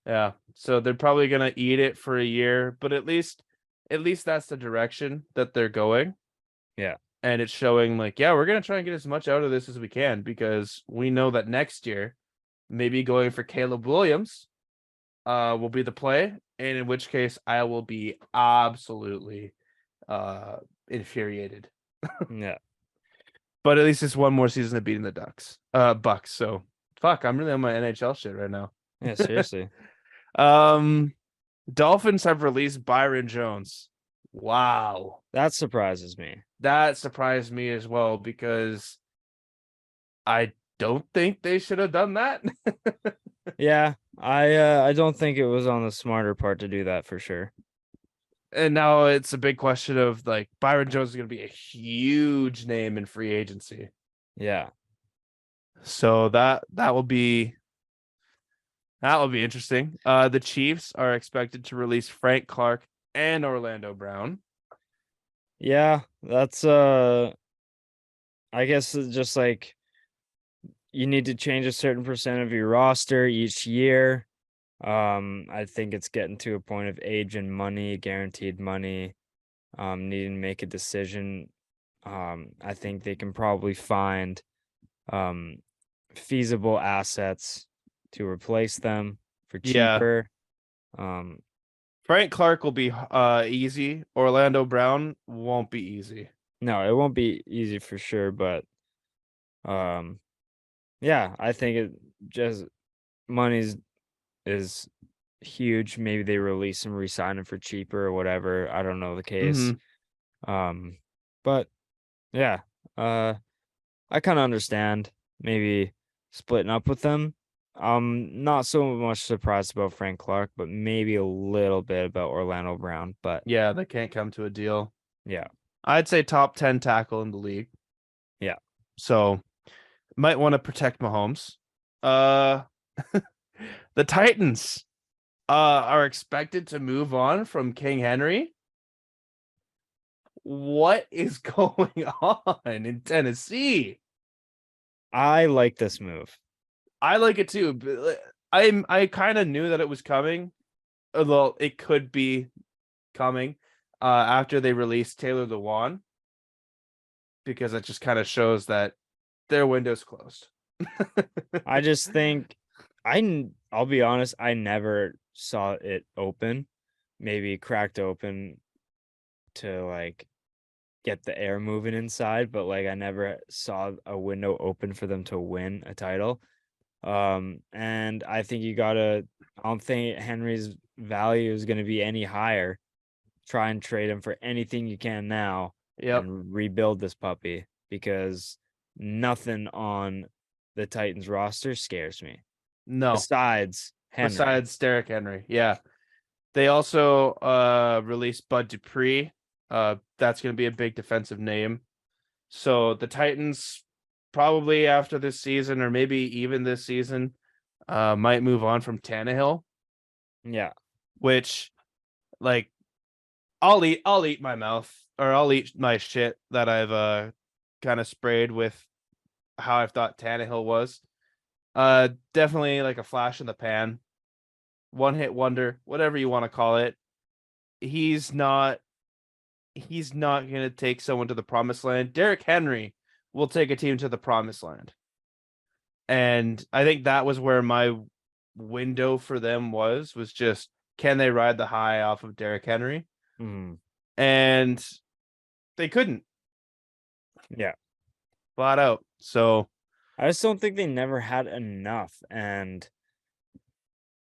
Yeah. So they're probably gonna eat it for a year, but at least that's the direction that they're going. yeah, And it's showing like, yeah, we're gonna try and get as much out of this as we can, because we know that next year, maybe going for Caleb Williams will be the play, and in which case I will be absolutely infuriated. yeah. But at least it's one more season of beating the Bucks. So fuck, I'm really on my NHL shit right now. Yeah, seriously. Dolphins have released Byron Jones. Wow. That surprises me. That surprised me as well, because I don't think they should have done that. Yeah, I don't think it was on the smarter part to do that for sure. And now it's a big question of like, Byron Jones is going to be a huge name in free agency. Yeah. So that will be interesting. The Chiefs are expected to release Frank Clark and Orlando Brown. Yeah, that's I guess it's just like you need to change a certain percent of your roster each year. I think it's getting to a point of age and money, guaranteed money, needing to make a decision. I think they can probably find feasible assets to replace them for cheaper. Frank Clark will be easy. Orlando Brown won't be easy. No, it won't be easy for sure, but yeah, I think it just money is huge. Maybe they release him, re-sign him for cheaper or whatever. I don't know the case. But yeah, I kind of understand maybe splitting up with them. Not so much surprised about Frank Clark, but maybe a little bit about Orlando Brown. But yeah, they can't come to a deal. Yeah, I'd say top 10 tackle in the league. Yeah. So might want to protect Mahomes. The Titans are expected to move on from King Henry. What is going on in Tennessee? I like this move. I like it too, but I kind of knew that it was coming. Although it could be coming after they released Taylor Lewan, because it just kind of shows that their window's closed. I just think I'll be honest, I never saw it open, maybe cracked open to like get the air moving inside, but like I never saw a window open for them to win a title. And I think I don't think Henry's value is going to be any higher. Try and trade him for anything you can now Yep. and rebuild this puppy, because nothing on the Titans roster scares me. No. Besides Henry. Besides Derrick Henry. Yeah. They also released Bud Dupree. That's going to be a big defensive name. So the Titans probably after this season, or maybe even this season, might move on from Tannehill. Yeah. Which, like, I'll eat my mouth, or I'll eat my shit that I've kind of sprayed with how I've thought Tannehill was. Definitely like a flash in the pan, one hit wonder, whatever you want to call it. He's not going to take someone to the promised land. Derrick Henry will take a team to the promised land. And I think that was where my window for them was just, can they ride the high off of Derrick Henry? Mm. And they couldn't. Yeah. Flat out. So I just don't think they never had enough. And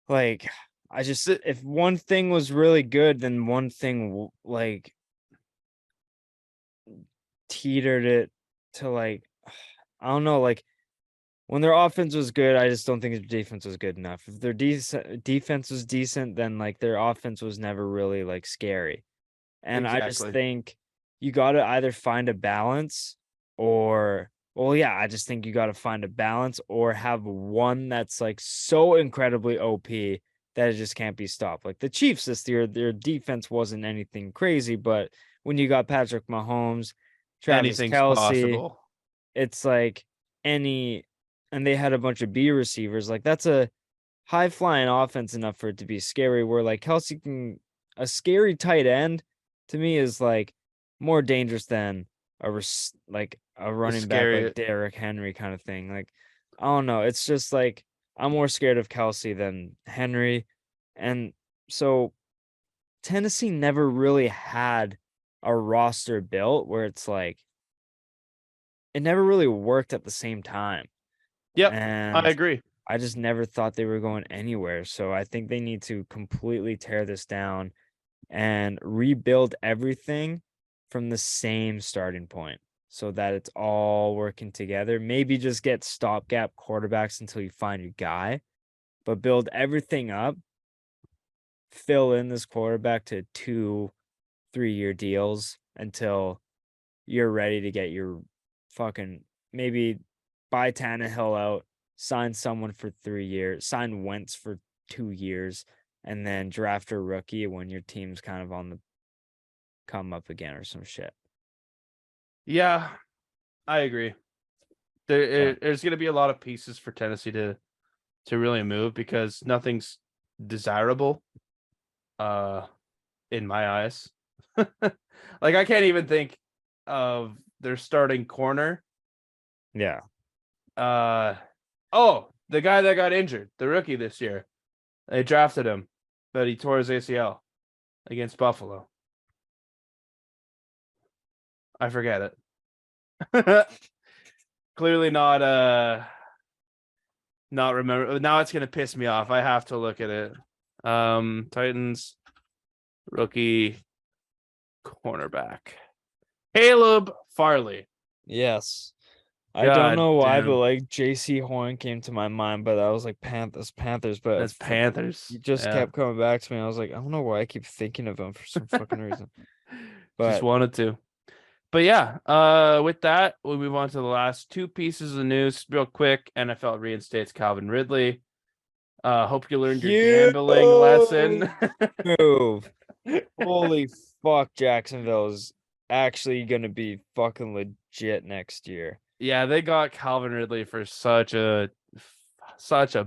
like, if one thing was really good, then one thing like teetered it to like, I don't know, like when their offense was good, I just don't think their defense was good enough. If their defense was decent, then like their offense was never really like scary. And I just think you got to either find a balance or, well, yeah, I just think you got to find a balance or have one that's like so incredibly OP that it just can't be stopped. Like the Chiefs this year, their defense wasn't anything crazy, but when you got Patrick Mahomes, Travis anything's Kelce, possible. It's like and they had a bunch of B receivers. Like that's a high flying offense enough for it to be scary, where like Kelce a scary tight end to me is like more dangerous than a running back like Derrick Henry kind of thing. Like, I don't know. It's just like I'm more scared of Kelce than Henry. And so Tennessee never really had a roster built where it's like it never really worked at the same time. Yep, and I agree. I just never thought they were going anywhere. So I think they need to completely tear this down and rebuild everything from the same starting point so that it's all working together. Maybe just get stopgap quarterbacks until you find your guy, but build everything up, fill in this quarterback to 2-3 year deals until you're ready to get your fucking, maybe buy Tannehill out, sign someone for 3 years, sign Wentz for 2 years, and then draft a rookie when your team's kind of on the come up again or some shit. Yeah, I agree. There's going to be a lot of pieces for Tennessee to really move, because nothing's desirable in my eyes. Like, I can't even think of their starting corner. Yeah. The guy that got injured, the rookie this year. They drafted him, but he tore his ACL against Buffalo. I forget it. Clearly not remember. Now it's gonna piss me off. I have to look at it. Titans rookie cornerback Caleb Farley. Yes. I don't know why, but like JC Horn came to my mind, but I was like Panthers, but that's Panthers. He just kept coming back to me. I was like, I don't know why I keep thinking of him for some fucking reason. But just wanted to. But yeah, with that, we'll move on to the last two pieces of news real quick. NFL reinstates Calvin Ridley. Hope you learned your gambling lesson. Move. Holy fuck, Jacksonville's actually gonna be fucking legit next year. Yeah, they got Calvin Ridley for such a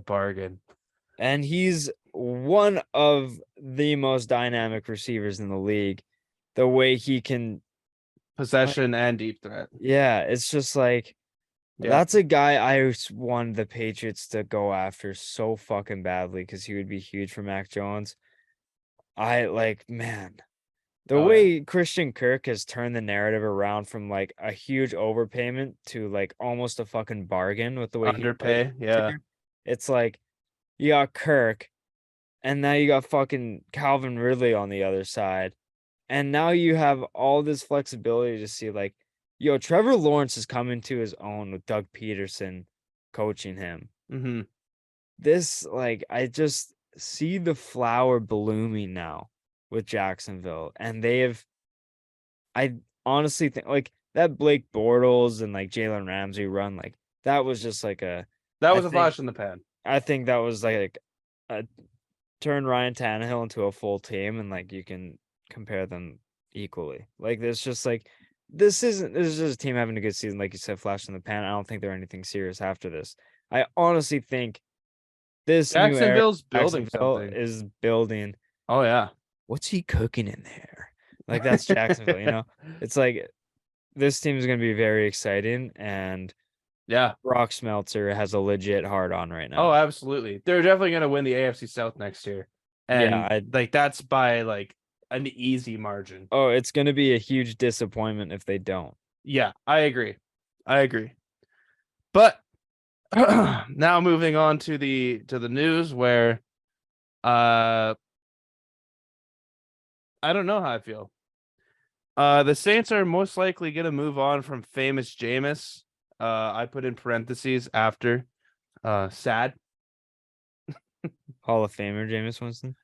bargain. And he's one of the most dynamic receivers in the league. The way he can, Possession and deep threat. yeah, it's just like Yeah. that's a guy I wanted the Patriots to go after so fucking badly because he would be huge for Mac Jones. Man, the way Christian Kirk has turned the narrative around from like a huge overpayment to like almost a fucking bargain with the way he Underpay, plays. yeah. It's like you got Kirk, and now you got fucking Calvin Ridley on the other side. And now you have all this flexibility to see like, yo, Trevor Lawrence is coming to his own with Doug Peterson coaching him. Mm-hmm. This, like, I just see the flower blooming now with Jacksonville. And I honestly think like that Blake Bortles and like Jalen Ramsey run, like that was just like that was a flash in the pan. I think that was like a turn Ryan Tannehill into a full team, and like you can compare them equally. Like there's just like this is just a team having a good season, like you said, flash in the pan. I don't think they're anything serious after this. I honestly think this Jacksonville's new era, building something. is building. Oh yeah. What's he cooking in there? Like that's Jacksonville, you know? It's like this team is gonna be very exciting, and yeah, Brock Smeltzer has a legit hard on right now. Oh, absolutely. They're definitely gonna win the AFC South next year. And yeah, like that's by like an easy margin. Oh, it's gonna be a huge disappointment if they don't. Yeah, I agree. But now moving on to the news where I don't know how I feel. The Saints are most likely gonna move on from famous Jameis. I put in parentheses after sad. Hall of Famer Jameis Winston.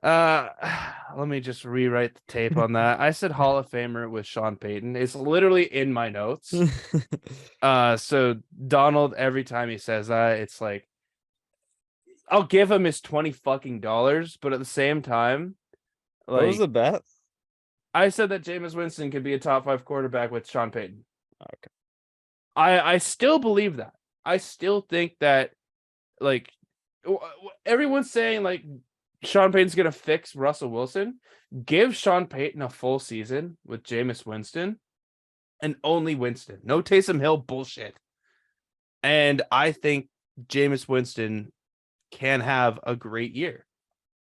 Let me just rewrite the tape on that. I said Hall of Famer with Sean Payton. It's literally in my notes. So Donald, every time he says that, it's like I'll give him his $20 but at the same time, like, what was the bet? I said that Jameis Winston could be a top 5 quarterback with Sean Payton. Okay. I still believe that. I still think that, like, everyone's saying like Sean Payton's gonna fix Russell Wilson. Give Sean Payton a full season with Jameis Winston, and only Winston. No Taysom Hill bullshit. And I think Jameis Winston can have a great year.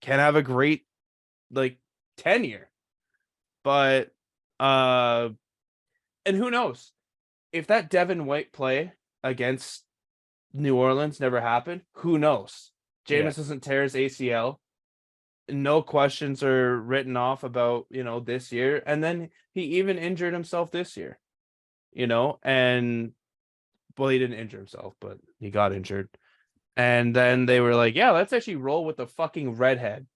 Can have a great like tenure. But and who knows? If that Devin White play against New Orleans never happened, who knows? Jameis doesn't tear his ACL. No questions are written off about, this year. And then he even injured himself this year, and well, he didn't injure himself, but he got injured. And then they were like, yeah, let's actually roll with the fucking redhead.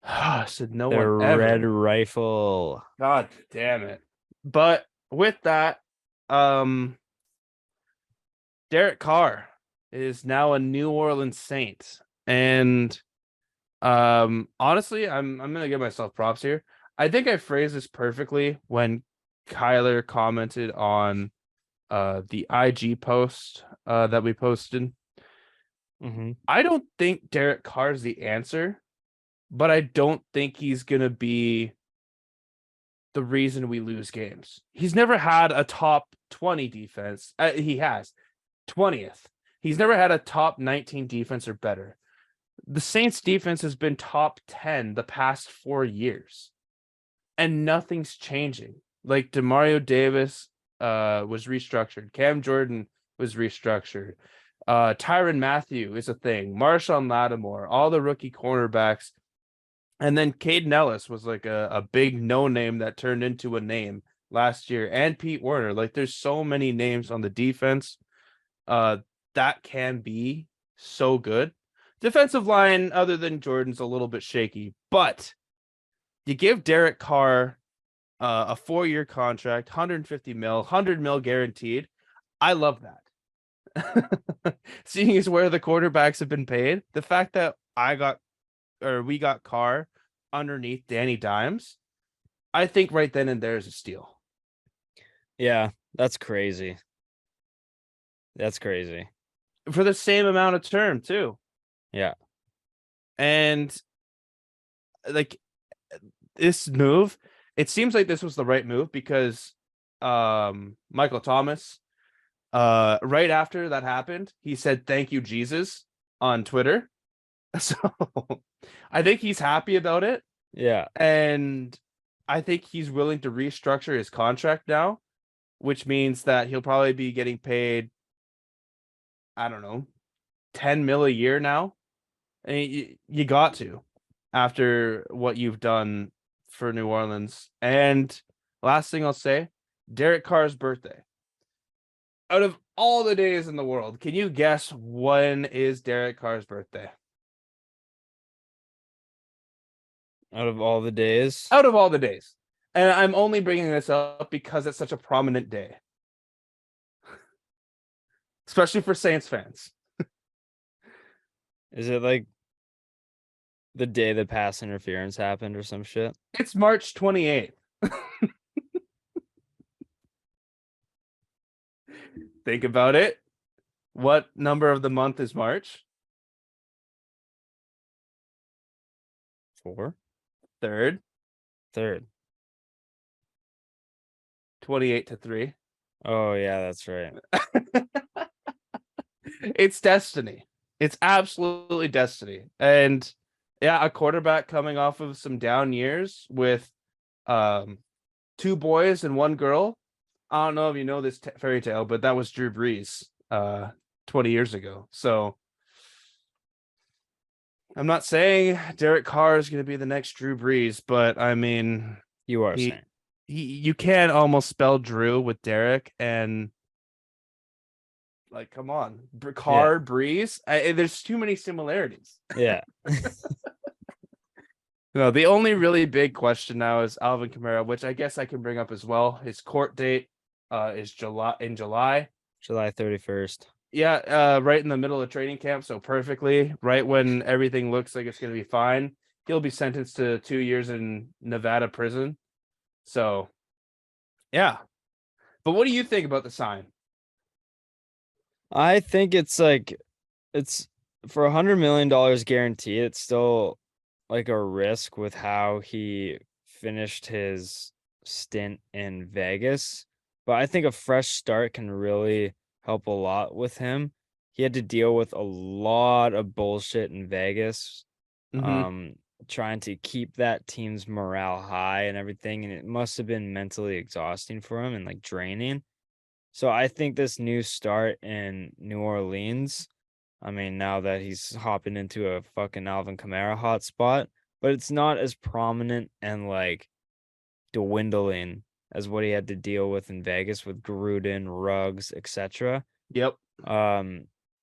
I said no the one ever. Red Rifle. God damn it. But with that, Derek Carr is now a New Orleans Saint. And honestly, I'm gonna give myself props here. I think I phrased this perfectly when Kyler commented on the IG post that we posted. Mm-hmm. I don't think Derek Carr is the answer, but I don't think he's gonna be the reason we lose games. He's never had a top 20 defense. He has 20th. He's never had a top 19 defense or better. The Saints defense has been top 10 the past 4 years, and nothing's changing. Like Demario Davis was restructured. Cam Jordan was restructured. Tyrann Mathieu is a thing. Marshawn Lattimore, all the rookie cornerbacks. And then Caden Ellis was like a big no name that turned into a name last year. And Pete Werner. Like there's so many names on the defense that can be so good. Defensive line, other than Jordan's, a little bit shaky. But you give Derek Carr a 4-year contract, 150 mil, 100 mil guaranteed. I love that. Seeing as where the quarterbacks have been paid, the fact that we got Carr underneath Danny Dimes, I think right then and there is a steal. Yeah, that's crazy. That's crazy. For the same amount of term, too. Yeah. And like this move, it seems like this was the right move because Michael Thomas, right after that happened, he said thank you, Jesus, on Twitter. So I think he's happy about it. Yeah. And I think he's willing to restructure his contract now, which means that he'll probably be getting paid, I don't know, 10 mil a year now. And you got to, after what you've done for New Orleans. And last thing I'll say, Derek Carr's birthday. Out of all the days in the world, can you guess when is Derek Carr's birthday? Out of all the days. Out of all the days. And I'm only bringing this up because it's such a prominent day. Especially for Saints fans. Is it like the day the pass interference happened or some shit? It's March 28th. Think about it. What number of the month is March? 4? Third. 3rd. 28-3. Oh yeah, that's right. It's destiny. It's absolutely destiny. And yeah, a quarterback coming off of some down years with 2 boys and 1 girl. I don't know if you know this fairy tale, but that was Drew Brees 20 years ago. So I'm not saying Derek Carr is going to be the next Drew Brees, but I mean, You are saying. you can almost spell Drew with Derek, and like, come on, Carr, Brees. There's too many similarities. Yeah. No, the only really big question now is Alvin Kamara, which I guess I can bring up as well. His court date is July. July 31st. Yeah, right in the middle of training camp, so perfectly right when everything looks like it's going to be fine. He'll be sentenced to 2 years in Nevada prison. So, yeah. But what do you think about the sign? I think it's like it's for $100 million guaranteed. It's still like a risk with how he finished his stint in Vegas. But I think a fresh start can really help a lot with him. He had to deal with a lot of bullshit in Vegas, Mm-hmm. trying to keep that team's morale high and everything. And it must have been mentally exhausting for him and like draining. So I think this new start in New Orleans, I mean, now that he's hopping into a fucking Alvin Kamara hotspot, but it's not as prominent and like dwindling as what he had to deal with in Vegas with Gruden, Ruggs, etc. Yep.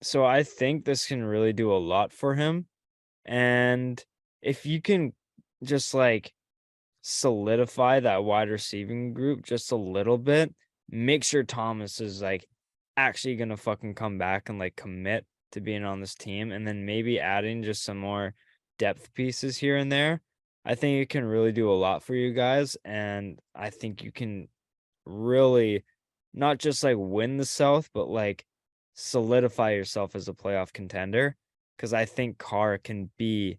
So I think this can really do a lot for him. And if you can just like solidify that wide receiving group just a little bit, make sure Thomas is like actually gonna fucking come back and like commit to being on this team, and then maybe adding just some more depth pieces here and there. I think it can really do a lot for you guys, and I think you can really not just like win the South, but like solidify yourself as a playoff contender. Because I think Carr can be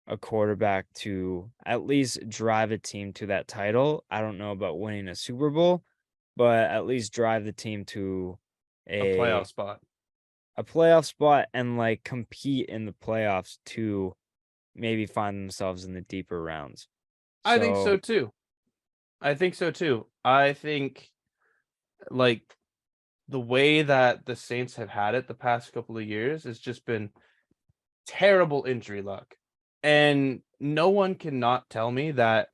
a quarterback to at least drive a team to that title. I don't know about winning a Super Bowl, but at least drive the team to A playoff spot. a playoff spot and like compete in the playoffs to maybe find themselves in the deeper rounds. I think so too. I think like the way that the Saints have had it the past couple of years has just been terrible injury luck. And no one can not tell me that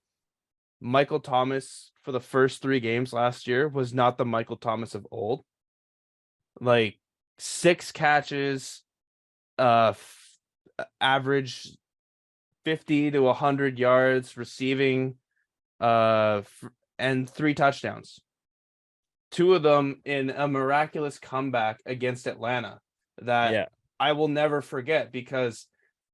Michael Thomas for the first 3 games last year was not the Michael Thomas of old. Like 6 catches, average 50 to 100 yards receiving, and 3 touchdowns. 2 of them in a miraculous comeback against Atlanta that I will never forget, because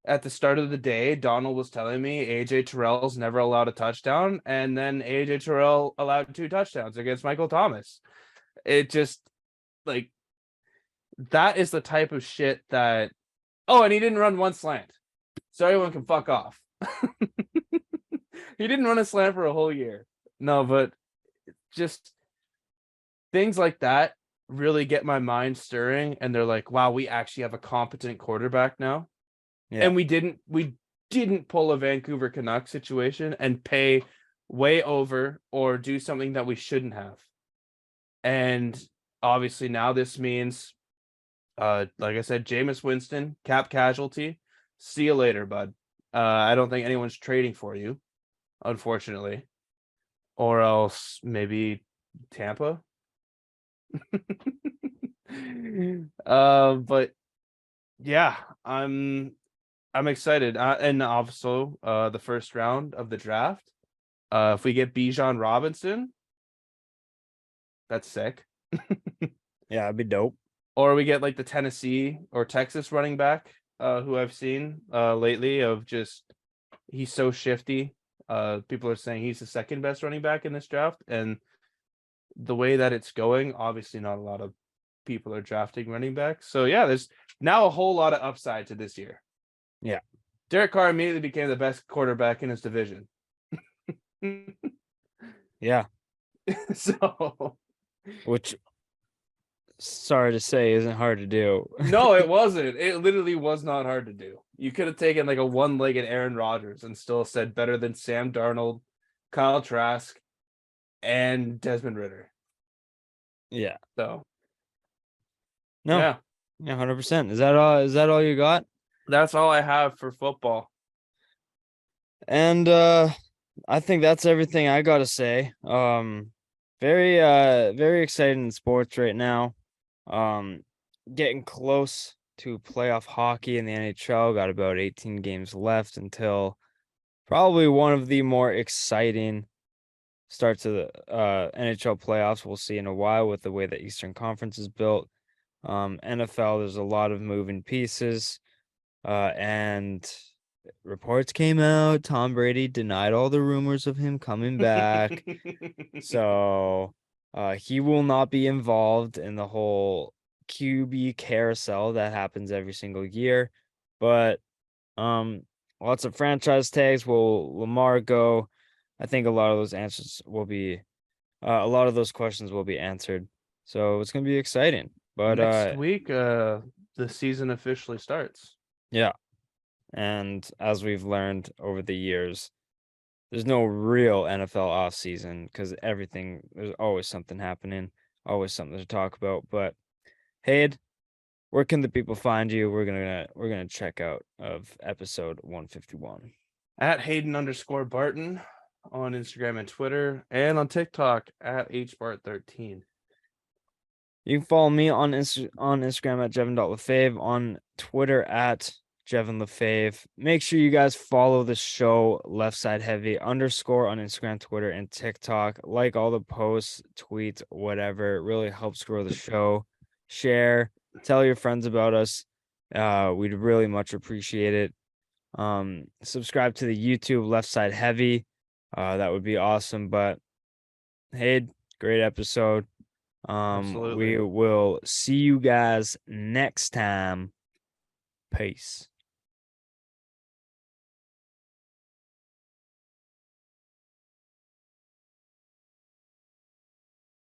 at the start of the day, Donald was telling me AJ Terrell's never allowed a touchdown, and then AJ Terrell allowed 2 touchdowns against Michael Thomas. It just like that is the type of shit that. Oh, and he didn't run 1 slant, so everyone can fuck off. He didn't run a slant for a whole year. No, but just things like that really get my mind stirring, and they're like, wow, we actually have a competent quarterback now. Yeah. And we didn't pull a Vancouver Canucks situation and pay way over or do something that we shouldn't have. And obviously now this means like I said, Jameis Winston, cap casualty. See you later, bud. I don't think anyone's trading for you, unfortunately. Or else maybe Tampa. But yeah, I'm excited. And also the first round of the draft. If we get Bijan Robinson, that's sick. Yeah, it'd be dope. Or we get like the Tennessee or Texas running back, who I've seen lately of just he's so shifty. People are saying he's the second best running back in this draft, and the way that it's going, obviously not a lot of people are drafting running backs. So yeah, there's now a whole lot of upside to this year. Yeah. Derek Carr immediately became the best quarterback in his division. Yeah. So, Which, sorry to say, isn't hard to do. no, it wasn't. It literally was not hard to do. You could have taken like a one-legged Aaron Rodgers and still said better than Sam Darnold, Kyle Trask, and Desmond Ridder. Yeah. So, No. yeah, Yeah, 100%. Is that all you got? that's all I have for football. And I think that's everything I got to say. Very excited in sports right now. Getting close to playoff hockey in the NHL. Got about 18 games left until probably one of the more exciting starts of the NHL playoffs we'll see in a while with the way the Eastern Conference is built. NFL, there's a lot of moving pieces. And reports came out. Tom Brady denied all the rumors of him coming back. So he will not be involved in the whole QB carousel that happens every single year. But lots of franchise tags. Will Lamar go? I think a lot of those answers will be a lot of those questions will be answered. So it's gonna be exciting. But next week, the season officially starts. Yeah. And as we've learned over the years, there's no real NFL off season because there's always something happening, always something to talk about. But Hayd, where can the people find you? We're gonna check out of episode 151. At Haydn_Barton on Instagram and Twitter, and on TikTok at HBart13. You can follow me on Instagram at Jevon.Lefave, on Twitter at JevonLefave. Make sure you guys follow the show Left Side Heavy _ on Instagram, Twitter, and TikTok. Like all the posts, tweets, whatever. It really helps grow the show. Share, tell your friends about us. We'd really much appreciate it. Subscribe to the YouTube Left Side Heavy. That would be awesome. But hey, great episode. Absolutely. We will see you guys next time. Peace.